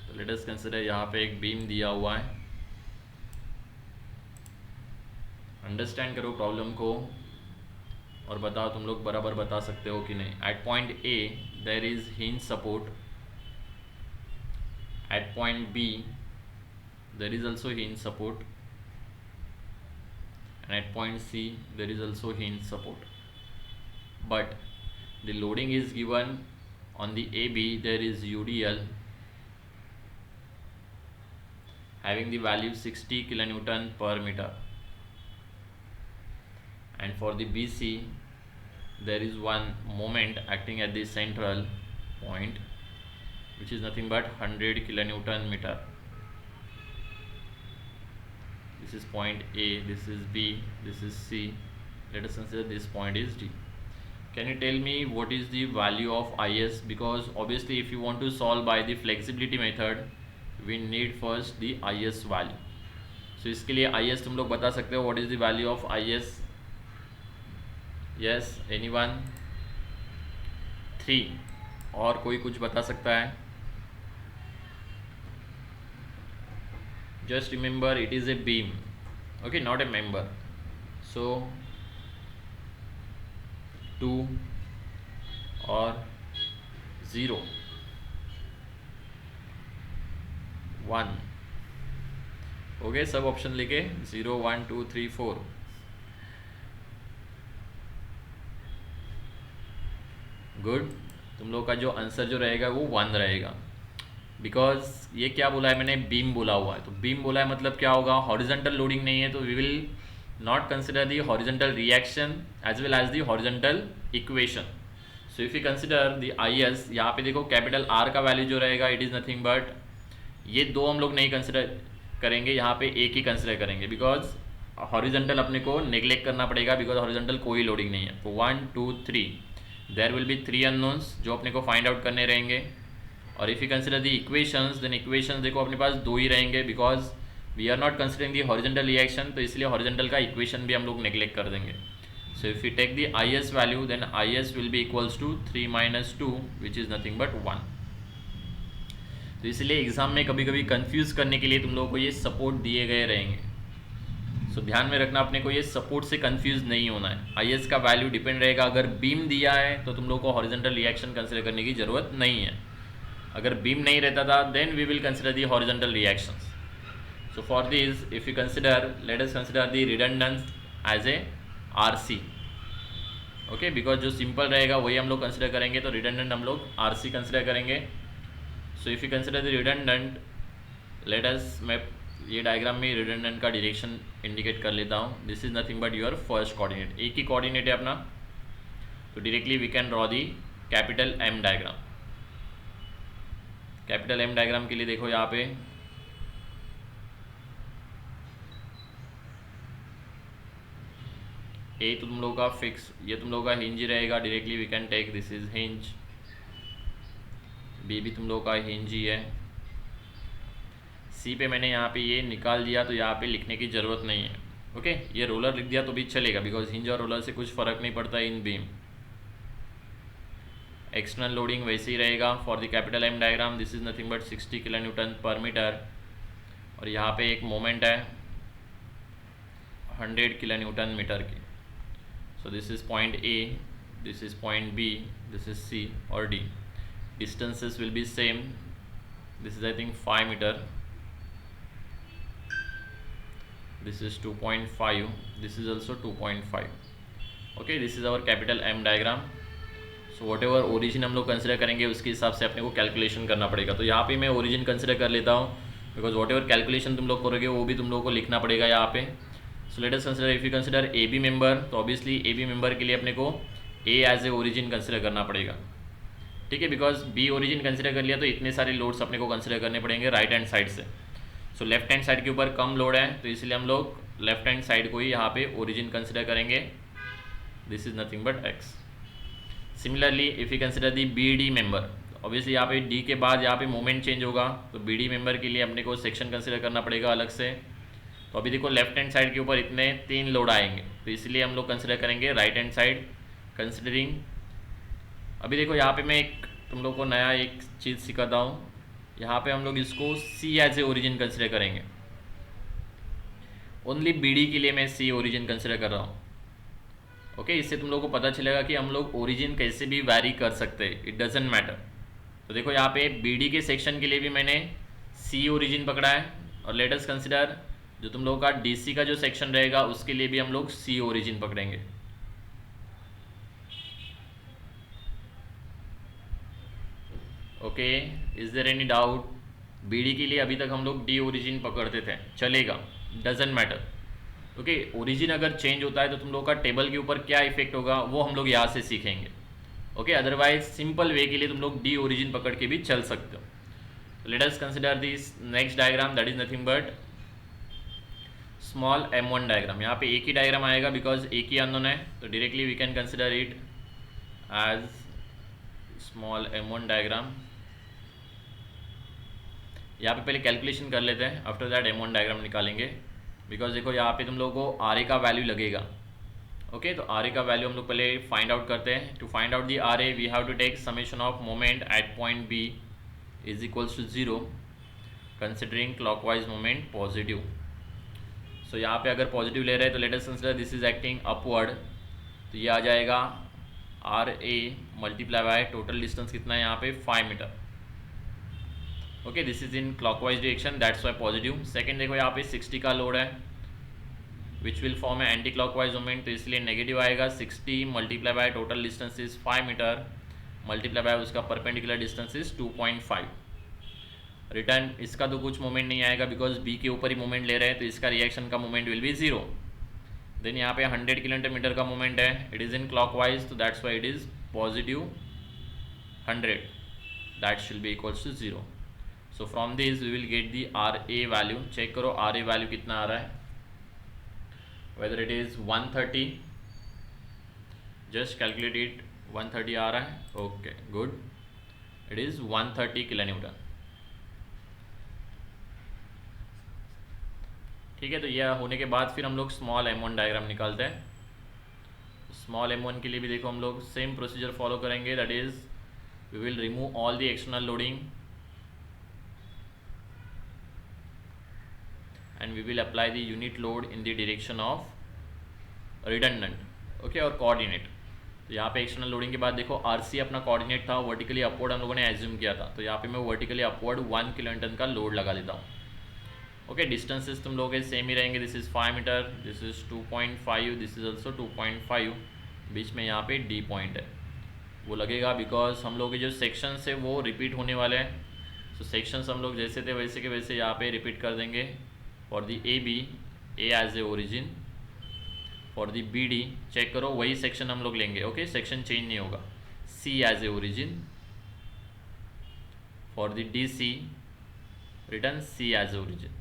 तो लेट अस कंसिडर यहाँ पे एक बीम दिया हुआ है, अंडरस्टैंड करो प्रॉब्लम को और बताओ तुम लोग बराबर बता सकते हो कि नहीं। At point A there is hinge support, at point B there is also hinge support, and at point C there is also hinge support, but the loading is given on the AB, there is UDL having the value 60 kilonewton per meter, and for the BC there is one moment acting at the central point which is nothing but 100 kilonewton meter. This is point A, this is B, this is C. Let us consider this point is D. Can you tell me what is the value of IS? Because obviously if you want to solve by the flexibility method, we need first the IS value. So इसके लिए IS तुम लोग बता सकते हो, what is the value of IS? Yes, anyone? 3, और कोई कुछ बता सकता है? Just remember it is a beam, okay, not a member. So 2 और 0 1 हो गए सब ऑप्शन लिखे 0 1 2 3 4। गुड। तुम लोग का जो आंसर जो रहेगा वो 1 रहेगा, बिकॉज ये क्या बोला है मैंने, बीम बोला हुआ है। तो बीम बोला है मतलब क्या होगा, हॉरिजॉन्टल लोडिंग नहीं है, तो we will not consider the horizontal reaction as well as the horizontal equation. So if you consider the I S, यहाँ पे देखो कैपिटल आर का वैल्यू जो रहेगा इट इज़ नथिंग बट, ये दो हम लोग नहीं कंसिडर करेंगे, यहाँ पे एक ही कंसिडर करेंगे, बिकॉज हॉरिजॉन्टल अपने को नेग्लेक्ट करना पड़ेगा, बिकॉज हॉरिजॉन्टल कोई लोडिंग नहीं है। तो 1 2 3 देयर विल बी 3 अननोन्स जो अपने को फाइंड आउट करने रहेंगे। और if you consider the equations, then equations देखो अपने पास दो ही रहेंगे, because we are not considering the horizontal reaction, तो इसलिए हॉरिजॉन्टल का इक्वेशन भी हम लोग नेग्लेक्ट कर देंगे। So if you take the I S value, then I S will be equals to 3 - 2 which is nothing but 1। तो इसलिए एग्जाम में कभी कभी कंफ्यूज करने के लिए तुम लोगों को ये सपोर्ट दिए गए रहेंगे। सो ध्यान में रखना, अपने को ये सपोर्ट से कंफ्यूज नहीं होना है। आई एस का वैल्यू डिपेंड रहेगा, अगर बीम दिया है तो तुम लोग को हॉरिजॉन्टल रिएक्शन कंसिडर करने की ज़रूरत नहीं है। अगर बीम नहीं रहता था then we will consider the horizontal reactions. So for this if you consider, let us consider the redundants as a RC. Okay, because जो सिंपल रहेगा वही हम लोग कंसिडर करेंगे, तो रिडंडेंट हम लोग आरसी कंसिडर करेंगे। सो if you consider the redundant, let us, मैं ये डायग्राम में रिडंडेंट का डायरेक्शन इंडिकेट कर लेता हूँ। This is nothing but your first coordinate, एक ही कोऑर्डिनेट है अपना, तो directly we can draw the capital M diagram. Capital M diagram के लिए देखो यहाँ पे ए तो तुम लोगों का फिक्स, ये तुम लोगों का हिंज ही रहेगा, directly we can take this is hinge. B भी तुम लोगों का हिंज ही है। सी पे मैंने यहाँ पे ये निकाल दिया, तो यहाँ पे लिखने की ज़रूरत नहीं है। ओके, ये रोलर लिख दिया तो भी चलेगा, बिकॉज हिंज और रोलर से कुछ फ़र्क नहीं पड़ता इन बीम। एक्सटर्नल लोडिंग वैसे ही रहेगा for the capital M diagram, this is nothing but 60 kilonewton per metre. और यहाँ पे एक मोमेंट है 100 किलोन्यूटन मीटर की। So this is point A, this is point B, this is C और D. Distances will be same, this is I think 5 metre, this is 2.5, this is also 2.5। Okay, this is our capital M diagram. So whatever origin हम लोग कंसिडर करेंगे उसके हिसाब से अपने को कैलकुलेशन करना पड़ेगा। तो यहाँ पे मैं ओरिजिन कंसिडर कर लेता हूँ, बिकॉज वॉट एवर कैलकुलेशन तुम लोग करोगे वो भी तुम लोगों को लिखना पड़ेगा यहाँ पे। सो let us consider, if you consider A B member, तो ऑब्वियसली ए बी मेंबर के लिए अपने को ए एज ए ओरिजिन कंसिडर करना पड़ेगा। ठीक है, बिकॉज बी ओरिजिन कंसिडर कर लिया तो इतने सारे लोड्स अपने को कंसिडर करने पड़ेंगे राइट हैंड साइड से। सो लेफ्ट हैंड साइड के ऊपर कम लोड है, तो इसलिए हम लोग लेफ्ट हैंड साइड को ही यहाँ पे ओरिजिन कंसिडर करेंगे। This is nothing but x. Similarly if you consider the B D member, obviously यहाँ पे डी के बाद यहाँ पे मोमेंट चेंज होगा, तो बी डी मेंबर के लिए अपने को सेक्शन कंसिडर करना पड़ेगा अलग से। तो अभी देखो लेफ्ट हैंड साइड के ऊपर इतने 3 लोड आएंगे, तो इसलिए हम लोग कंसिडर करेंगे राइट हैंड साइड कंसिडरिंग। अभी देखो यहाँ पे मैं एक तुम लोग को नया एक चीज़ सिखाता हूँ, यहाँ पे हम लोग इसको सी एज ए ओरिजिन कंसिडर करेंगे। ओनली बी डी के लिए मैं सी ओरिजिन कंसिडर कर रहा हूँ। ओके, इससे तुम लोगों को पता चलेगा कि हम लोग ओरिजिन कैसे भी वैरी कर सकते हैं, इट डजेंट मैटर। तो देखो यहाँ पे बीडी के सेक्शन के लिए भी मैंने सी ओरिजिन पकड़ा है, और लेट अस कंसिडर जो तुम लोगों का डीसी का जो सेक्शन रहेगा उसके लिए भी हम लोग सी ओरिजिन पकड़ेंगे। Okay, is there any doubt? BD के लिए अभी तक हम लोग डी ओरिजिन पकड़ते थे, चलेगा, डजेंट मैटर। ओके, ओरिजिन अगर चेंज होता है तो तुम लोग का टेबल के ऊपर क्या इफेक्ट होगा वो हम लोग यहाँ से सीखेंगे। ओके, अदरवाइज सिंपल वे के लिए तुम लोग डी ओरिजिन पकड़ के भी चल सकते हो। Late us consider this next diagram, that is nothing but small m1 diagram. यहाँ पे एक ही डायग्राम आएगा बिकॉज एक ही अननोन है, तो directly we can consider it as small m1 diagram. यहाँ पे पहले कैलकुलेशन कर लेते हैं, आफ्टर दैट m1 डायग्राम निकालेंगे। बिकॉज देखो यहाँ पे तुम लोगों को आर ए का वैल्यू लगेगा। ओके, तो आर ए का वैल्यू हम लोग पहले फाइंड आउट करते हैं। To find out the R A we have to take summation of moment at point B is equals to 0 considering clockwise moment positive. So यहाँ पे अगर पॉजिटिव ले रहे हैं तो let us consider this is acting upward, तो ये आ जाएगा R A multiply by total distance कितना है यहाँ पे 5 metre. Okay, this is in clockwise direction, that's why positive. Second देखो यहाँ पे 60 का लोड है which will form anti clockwise moment, तो इसलिए नेगेटिव आएगा। 60 multiply by total distance is 5 metre multiply by उसका परपेंडिकुलर डिस्टेंस इज 2.5। रिटर्न इसका तो कुछ मोमेंट नहीं आएगा बिकॉज बी के ऊपर ही मोमेंट ले रहे हैं, तो इसका रिएक्शन का मोमेंट विल बी 0। देन यहाँ पे 100 किलोमीटर का मोमेंट है, इट इज़ इन क्लॉकवाइज, तो that's why it is positive 100, that shall be equals to 0। So from this we will get the R A value. Check करो आर ए वैल्यू कितना आ रहा है, whether it is 130, just calculate it, 130 आ रहा है। Okay good, it is 130 kilo newton. ठीक है, तो यह होने के बाद फिर हम लोग स्मॉल m1 डायग्राम निकालते हैं। स्मॉल m1 के लिए भी देखो हम लोग सेम प्रोसीजर फॉलो करेंगे, that is we will remove all the external loading and we will apply the unit load in the direction of redundant, okay, और कोऑर्डिनेट। तो यहाँ पे एक्सटर्नल लोडिंग के बाद देखो आरसी अपना कोऑर्डिनेट था, वर्टिकली अपवर्ड हम लोगों ने एज्यूम किया था, तो यहाँ पे मैं वर्टिकली अपवर्ड 1 किलोन्यूटन का लोड लगा देता हूँ। ओके, डिस्टेंसेस तुम लोगों के सेम ही रहेंगे, this is 5 metre, this is 2.5, this is also 2.5, बीच में यहाँ पे डी पॉइंट है वो लगेगा बिकॉज हम लोग के जो सेक्शंस है वो रिपीट होने वाले हैं। सो सेक्शंस हम लोग जैसे थे वैसे के वैसे यहाँ पे रिपीट कर देंगे। For the A B, A as a origin, for the B D check करो वही सेक्शन हम लोग लेंगे, ओके, सेक्शन चेंज नहीं होगा। C as a origin, for the D C return C as a origin.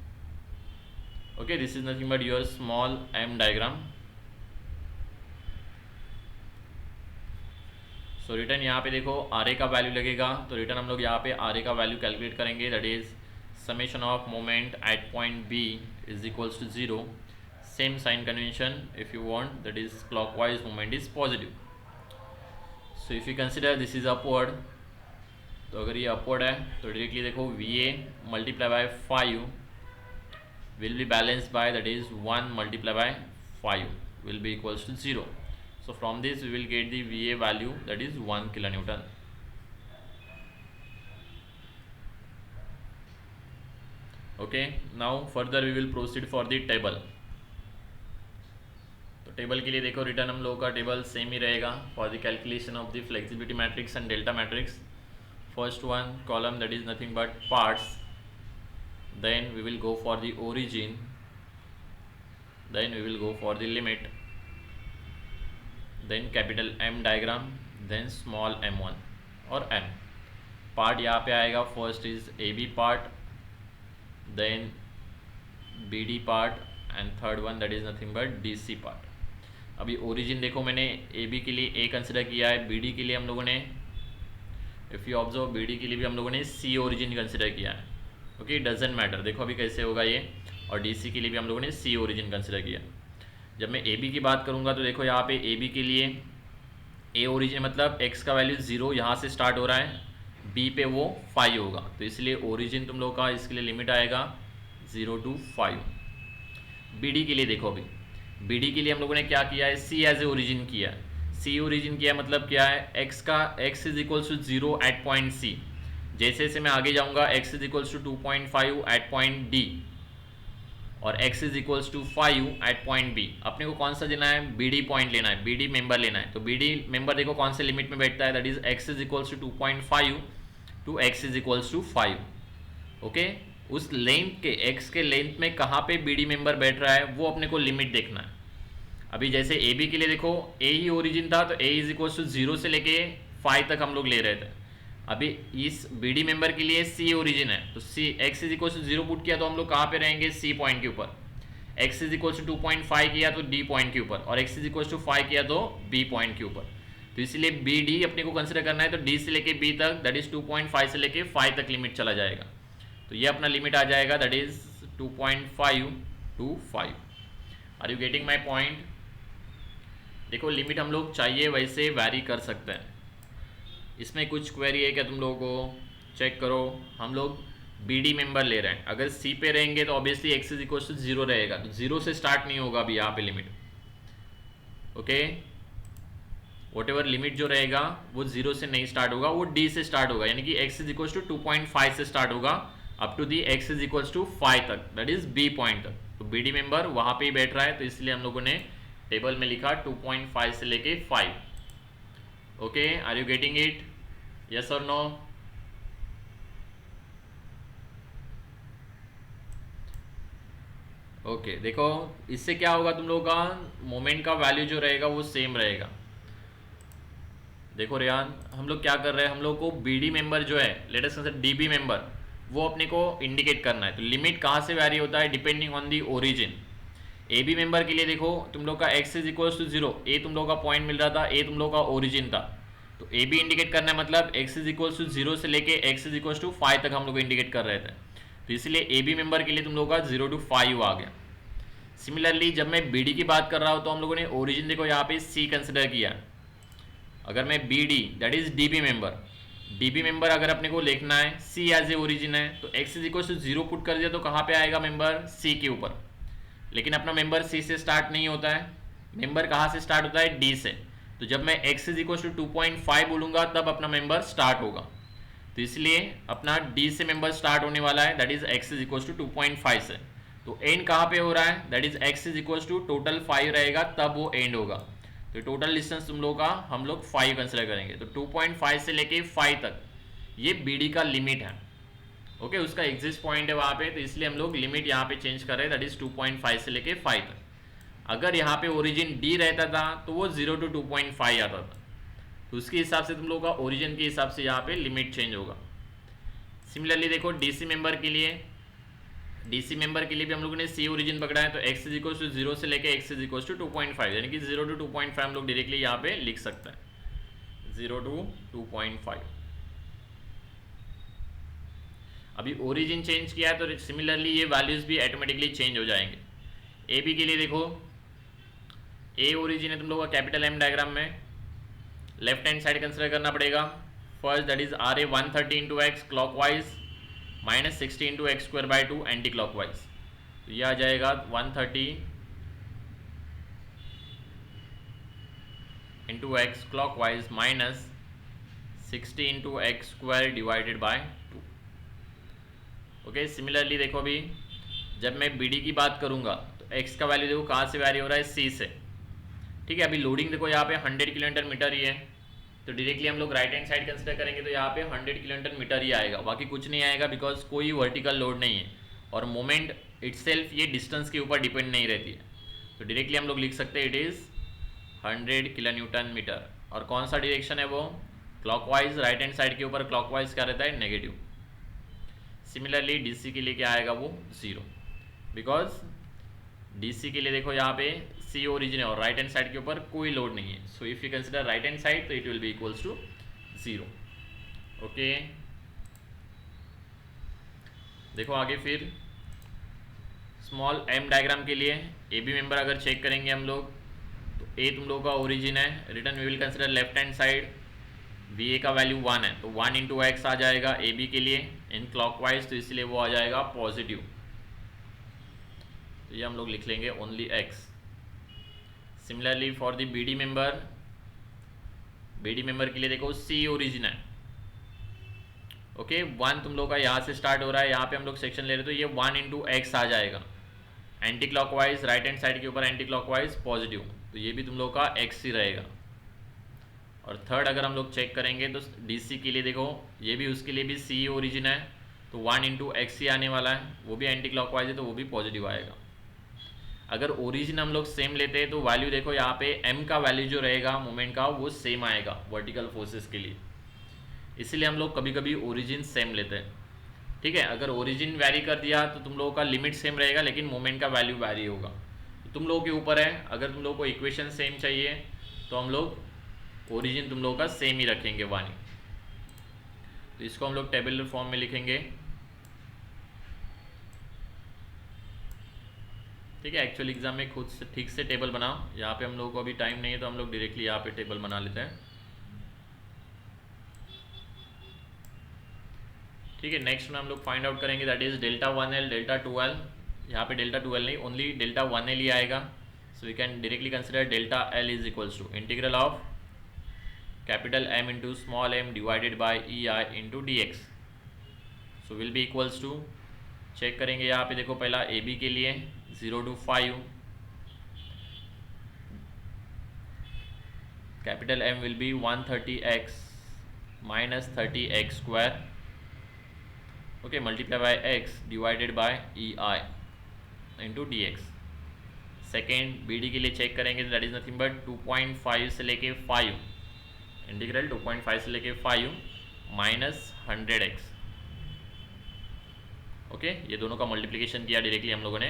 Okay, this is nothing but your small m diagram. So return यहाँ पे देखो आर ए का वैल्यू लगेगा, तो रिटर्न हम लोग यहाँ पे आर ए का वैल्यू कैलकुलेट करेंगे, that is summation of moment at point B is equals to 0। Same sign convention if you want, that is clockwise moment is positive. So if you consider this is upward, तो अगर ये अपवर्ड है तो डायरेक्टली देखो V A multiply by 5 will be balanced by, that is 1 multiplied by 5 will be equals to 0. So from this we will get the VA value, that is 1 kilonewton. Okay, now further we will proceed for the table. तो टेबल के लिए देखो रिटर्न हम लोगों का टेबल सेम ही रहेगा for the calculation of the flexibility matrix and delta matrix. First one column, that is nothing but parts, then we will go for the origin, then we will go for the limit, then capital M diagram, then small m1 और m पार्ट यहाँ पे आएगा। First is A B part, then B D part and third one that is nothing but D C part. अभी ओरिजिन देखो मैंने ए बी के लिए ए कंसिडर किया है, बी डी के लिए हम लोगों ने, if you observe B D के लिए भी हम लोगों ने सी ओरिजिन कंसिडर किया है। ओके, डजेंट मैटर, देखो अभी कैसे होगा ये। और डीसी के लिए भी हम लोगों ने सी ओरिजिन कंसिडर किया। जब मैं ए बी की बात करूँगा तो देखो यहाँ पे ए बी के लिए ए ओरिजिन मतलब एक्स का वैल्यू 0 यहाँ से स्टार्ट हो रहा है, बी पे वो 5 होगा, तो इसलिए ओरिजिन तुम लोग का इसके लिए लिमिट आएगा 0 to 5। बी डी के लिए देखो अभी, बी डी के लिए हम लोगों ने क्या किया है, सी एज ए ओरिजिन किया है। सी ओरिजिन किया मतलब क्या है, एक्स का x is equals to 0 at point C. जैसे जैसे मैं आगे जाऊंगा x is equals to 2.5 at point D और x is equals to 5 at point B। अपने को कौन सा लेना है, BD पॉइंट लेना है, BD मेंबर लेना है। तो BD मेंबर देखो कौन से लिमिट में बैठता है, that is x is equals to 2.5 to x is equals to 5। Okay, उस लेंथ के x के लेंथ में कहाँ पे BD मेंबर बैठ रहा है वो अपने को लिमिट देखना है। अभी जैसे AB के लिए देखो A ही ओरिजिन था, तो A इज इक्वल्स टू 0 से लेके 5 तक हम लोग ले रहे थे। अभी इस BD मेंबर के लिए C ओरिजिन है, तो C x is equal to 0 put किया तो हम लोग कहाँ पे रहेंगे, C पॉइंट के ऊपर। x इज इक्वल टू 2.5 किया तो D पॉइंट के ऊपर, और x इज इक्वल टू 5 किया तो B पॉइंट के ऊपर। तो इसलिए BD अपने को कंसिडर करना है, तो D से लेके B तक दैट इज 2.5 से लेके 5 तक लिमिट चला जाएगा। तो ये अपना लिमिट आ जाएगा, that is 2.5 to 5। Are you getting my point? देखो लिमिट हम लोग चाहिए वैसे वैरी कर सकते हैं। इसमें कुछ क्वेरी है क्या तुम लोगों को? चेक करो, हम लोग BD मेंबर ले रहे हैं, अगर C पे रहेंगे तो obviously x is equal to 0 रहेगा, तो 0 से स्टार्ट नहीं होगा अभी यहाँ पे limit. Okay, what ever limit जो रहेगा वो 0 से नहीं स्टार्ट होगा, वो d से स्टार्ट होगा, यानी कि x इज इक्वल टू 2.5 से स्टार्ट होगा up to the x is equal to 5 तक, दैट इज b पॉइंट तक। तो BD मेंबर वहां पे ही बैठ रहा है, तो इसलिए हम लोगों ने टेबल में लिखा 2.5 से लेके 5। Okay, are you getting it? Yes और नो? ओके, देखो इससे क्या होगा, तुम लोगों का मोमेंट का वैल्यू जो रहेगा वो सेम रहेगा। देखो रेहान, हम लोग क्या कर रहे हैं, हम लोग को बीडी मेंबर जो है, let us consider dB member, वो अपने को इंडिकेट करना है। तो लिमिट कहाँ से वैरी होता है? Depending on the origin. A B member के लिए देखो तुम लोग का x इज इक्वल टू 0, ए तुम लोग का पॉइंट मिल रहा था, ए तुम लोग का ओरिजिन था, तो ए बी इंडिकेट करना है, मतलब x इज इक्वल टू 0 से लेके x इज इक्वल टू 5 तक हम लोग इंडिकेट कर रहे थे। तो इसलिए ए बी मेंबर के लिए तुम लोग का 0 to 5 आ गया। सिमिलरली जब मैं बी डी की बात कर रहा हूँ तो हम लोगों ने ओरिजिन देखो यहाँ पे c कंसिडर किया। अगर मैं B D that is D B member अगर अपने को लिखना है, c एज ए ओरिजिन है, तो x is equal to 0 put कर दिया तो कहाँ पे आएगा मेंबर? c के ऊपर। लेकिन अपना मेंबर c से स्टार्ट नहीं होता है, मेंबर कहाँ से स्टार्ट होता है? d से। तो जब मैं x इज इक्वल टू 2.5 बोलूंगा तब अपना मेंबर स्टार्ट होगा। तो इसलिए अपना d से मेंबर स्टार्ट होने वाला है, that is x is equal to 2.5 से। तो एंड कहाँ पे हो रहा है? That is x is equal to total 5 रहेगा तब वो एंड होगा। तो टोटल डिस्टेंस तुम लोग का हम लोग 5 कंसिडर करेंगे। तो 2.5 से लेके 5 तक ये BD का लिमिट है। ओके, उसका एग्जिस्ट पॉइंट है वहाँ पे, तो इसलिए हम लोग लिमिट यहाँ पे चेंज कर रहे हैं, दैट इज 2.5 से लेके 5 तक। अगर यहाँ पे ओरिजिन D रहता था तो वो 0 to 2.5 आता था, तो उसके हिसाब से तुम लोग का ओरिजिन के हिसाब से यहाँ पे लिमिट चेंज होगा। सिमिलरली देखो DC मेंबर के लिए भी हम लोगों ने C ओरिजिन पकड़ा है, तो x इज इक्वल टू 0 से लेके x इज इक्वल टू 2.5, यानी कि 0 to 2.5 हम लोग डायरेक्टली यहाँ पे लिख सकते हैं, 0 to 2.5। अभी ओरिजिन चेंज किया है तो सिमिलरली ये वैल्यूज भी ऑटोमेटिकली चेंज हो जाएंगे। ए बी के लिए देखो, ए ओरिजिन है तुम लोग का कैपिटल M डायग्राम में, लेफ्ट हैंड साइड कंसिडर करना पड़ेगा। First that is RA 130 into x clockwise minus 60 into x square by 2 anti clockwise. तो यह आ जाएगा 130 into x clockwise minus 60 into x square divided by 2। Okay, similarly देखो अभी जब मैं BD की बात करूंगा तो x का वैल्यू देखो कहाँ से वैरी हो रहा है? C से। ठीक है, अभी लोडिंग देखो यहाँ पे 100 किलोमीटर मीटर ही है, तो डायरेक्टली हम लोग राइट हैंड साइड कंसिडर करेंगे तो यहाँ पे 100 किलोमीटर मीटर ही आएगा, बाकी कुछ नहीं आएगा, बिकॉज कोई वर्टिकल लोड नहीं है और मोमेंट इटसेल्फ ये डिस्टेंस के ऊपर डिपेंड नहीं रहती है। तो डायरेक्टली हम लोग लिख सकते हैं it is 100 kilo newton metre. और कौन सा डायरेक्शन है वो? क्लॉकवाइज, राइट हैंड साइड के ऊपर क्लॉकवाइज क्या रहता है? नेगेटिव। सिमिलरली DC के लिए क्या आएगा? वो 0, बिकॉज DC के लिए देखो यहाँ पे C ओरिजिन है और राइट हैंड साइड के ऊपर कोई लोड नहीं है, so if you consider right hand side तो it will be equals to 0। Okay, देखो आगे फिर स्मॉल m डायग्राम के लिए AB मेंबर अगर चेक करेंगे हम लोग तो A तुम लोग का ओरिजिन है, return we will consider left hand side, VA का वैल्यू 1 है तो 1 इंटू एक्स आ जाएगा AB के लिए इन क्लॉकवाइज, तो इसलिए वो आ जाएगा पॉजिटिव, तो ये हम लोग लिख लेंगे only x। Similarly for the BD member के लिए देखो C ओरिजिन है। ओके, 1 तुम लोग का यहाँ से स्टार्ट हो रहा है, यहाँ पे हम लोग सेक्शन ले रहे तो ये 1 इंटू एक्स आ जाएगा, anti clockwise right hand side के ऊपर एंटी क्लॉकवाइज पॉजिटिव, तो ये भी तुम लोग का x ही रहेगा। और थर्ड अगर हम लोग चेक करेंगे तो DC के लिए देखो ये भी उसके लिए भी C ओरिजिन है, तो 1 इंटू एक्स ही आने वाला है, वो भी एंटी क्लॉकवाइज है तो वो भी पॉजिटिव आएगा। अगर ओरिजिन हम लोग सेम लेते हैं तो वैल्यू देखो यहाँ पे m का वैल्यू जो रहेगा मोमेंट का वो सेम आएगा वर्टिकल फोर्सेस के लिए, इसलिए हम लोग कभी कभी ओरिजिन सेम लेते हैं। ठीक है, अगर ओरिजिन वैरी कर दिया तो तुम लोगों का लिमिट सेम रहेगा लेकिन मोमेंट का वैल्यू वैरी होगा, तो तुम लोगों के ऊपर है। अगर तुम लोगों को इक्वेशन सेम चाहिए तो हम लोग ओरिजिन तुम लोगों का सेम ही रखेंगे वानी, तो इसको हम लोग टेबुलर फॉर्म में लिखेंगे। ठीक है, एक्चुअल एग्जाम में खुद से ठीक से टेबल बनाओ, यहाँ पे हम लोगों को अभी टाइम नहीं है तो हम लोग डायरेक्टली यहाँ पे टेबल बना लेते हैं। ठीक है, नेक्स्ट में हम लोग फाइंड आउट करेंगे that is delta 1L delta 2L, यहाँ पे डेल्टा 2L नहीं ओनली डेल्टा 1L ही आएगा, so we can directly consider delta L is equals to integral of capital M into small m divided by EI into dx. So will be equals to, check करेंगे यहाँ पे देखो पहला AB के लिए 0 to 5, capital M will B 130x minus 30x square, okay, multiply by x divided by EI into dx. Second BD के लिए चेक करेंगे, दैट इज नथिंग बट 2.5 से लेके 5, इंटीग्रल 2.5 से लेके 5 माइनस 100x. ओके, ये दोनों का मल्टीप्लिकेशन किया डायरेक्टली हम लोगों ने,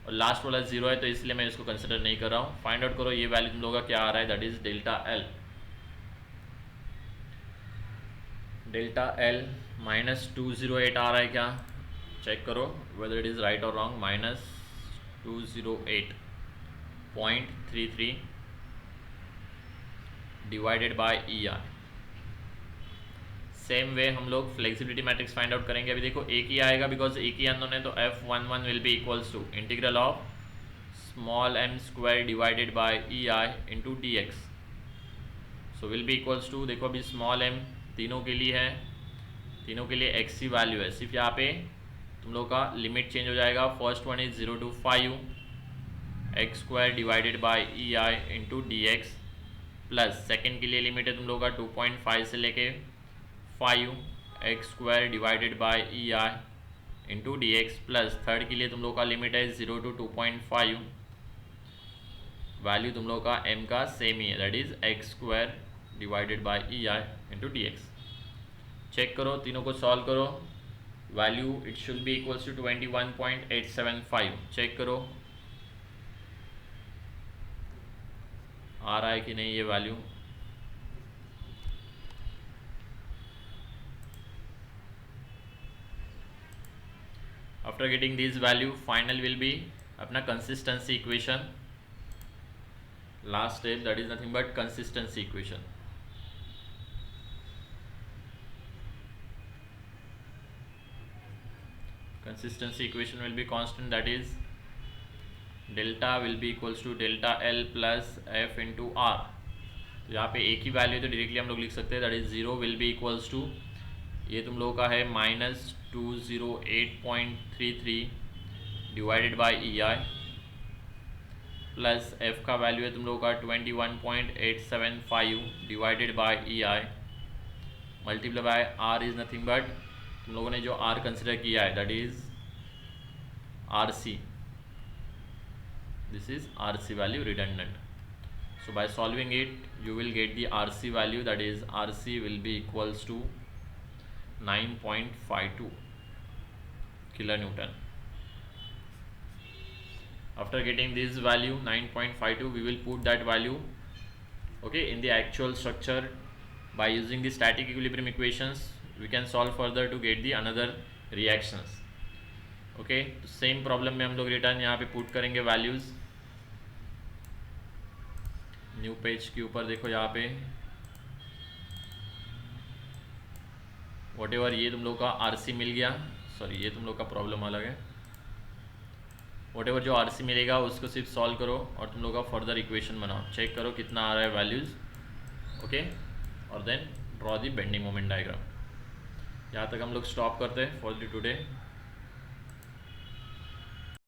और लास्ट वाला 0 है तो इसलिए मैं इसको कंसिडर नहीं कर रहा हूँ. फाइंड आउट करो ये वैल्यू तुम लोगों का क्या आ रहा है, that is delta L. Delta L minus 208 आ रहा है क्या, चेक करो वेदर इट इज राइट और wrong. Minus 208.33 divided by EI. Same way हम लोग फ्लेक्सिबिलिटी मैट्रिक्स फाइंड आउट करेंगे. अभी देखो एक ही आएगा बिकॉज एक ही अननोन है, तो F11 will be equals to integral of small m square divided by EI into dx. So will be equals to, देखो अभी स्मॉल m तीनों के लिए है, तीनों के लिए x की वैल्यू है. सिर्फ यहाँ पे तुम लोग का लिमिट चेंज हो जाएगा. First one is 0 to 5 x square divided by EI into dx, plus second के लिए लिमिट है तुम लोग का 2.5 से लेके 5 x square divided by EI into dx, plus third के लिए तुम लोग का लिमिट है 0 to 2.5, वैल्यू तुम लोग का m का सेम ही है, that is x square divided by EI into dx. Check करो, तीनों को सॉल्व करो, value it should be equals to 21.875. Check करो आ रहा है कि नहीं ये value. After getting this value, final will be अपना consistency equation. Last step that is nothing but consistency equation. Consistency equation will be constant, that is delta will be equals to delta L plus F into R. तो यहाँ पे एक ही वैल्यू तो डायरेक्टली हम लोग लिख सकते हैं, that is 0 will be equals to, ये तुम लोगों का है minus 208.33 divided by EI, plus F का वैल्यू है तुम लोगों का 21.875 divided by EI, multiply by R is nothing but तुम लोगों ने जो R कंसिडर किया है that is RC. This is RC value redundant. So by solving it you will get the RC value, that is RC will be equals to 9.52 kilonewton. After getting this value 9.52, we will put that value okay in the actual structure. By using the static equilibrium equations we can solve further to get the another reactions. okay, तो सेम प्रॉब्लम में हम लोग रिटर्न यहाँ पे पुट करेंगे वैल्यूज. न्यू पेज के ऊपर देखो यहाँ पे वॉट एवर ये तुम लोग का RC मिल गया, सॉरी ये तुम लोग का प्रॉब्लम अलग है. वॉट एवर जो RC मिलेगा उसको सिर्फ सॉल्व करो और तुम लोग का फर्दर इक्वेशन बनाओ. चेक करो कितना आ रहा है वैल्यूज़. ओके, और then draw the bending moment diagram. यहाँ तक हम लोग स्टॉप करते हैं फॉर द टुडे.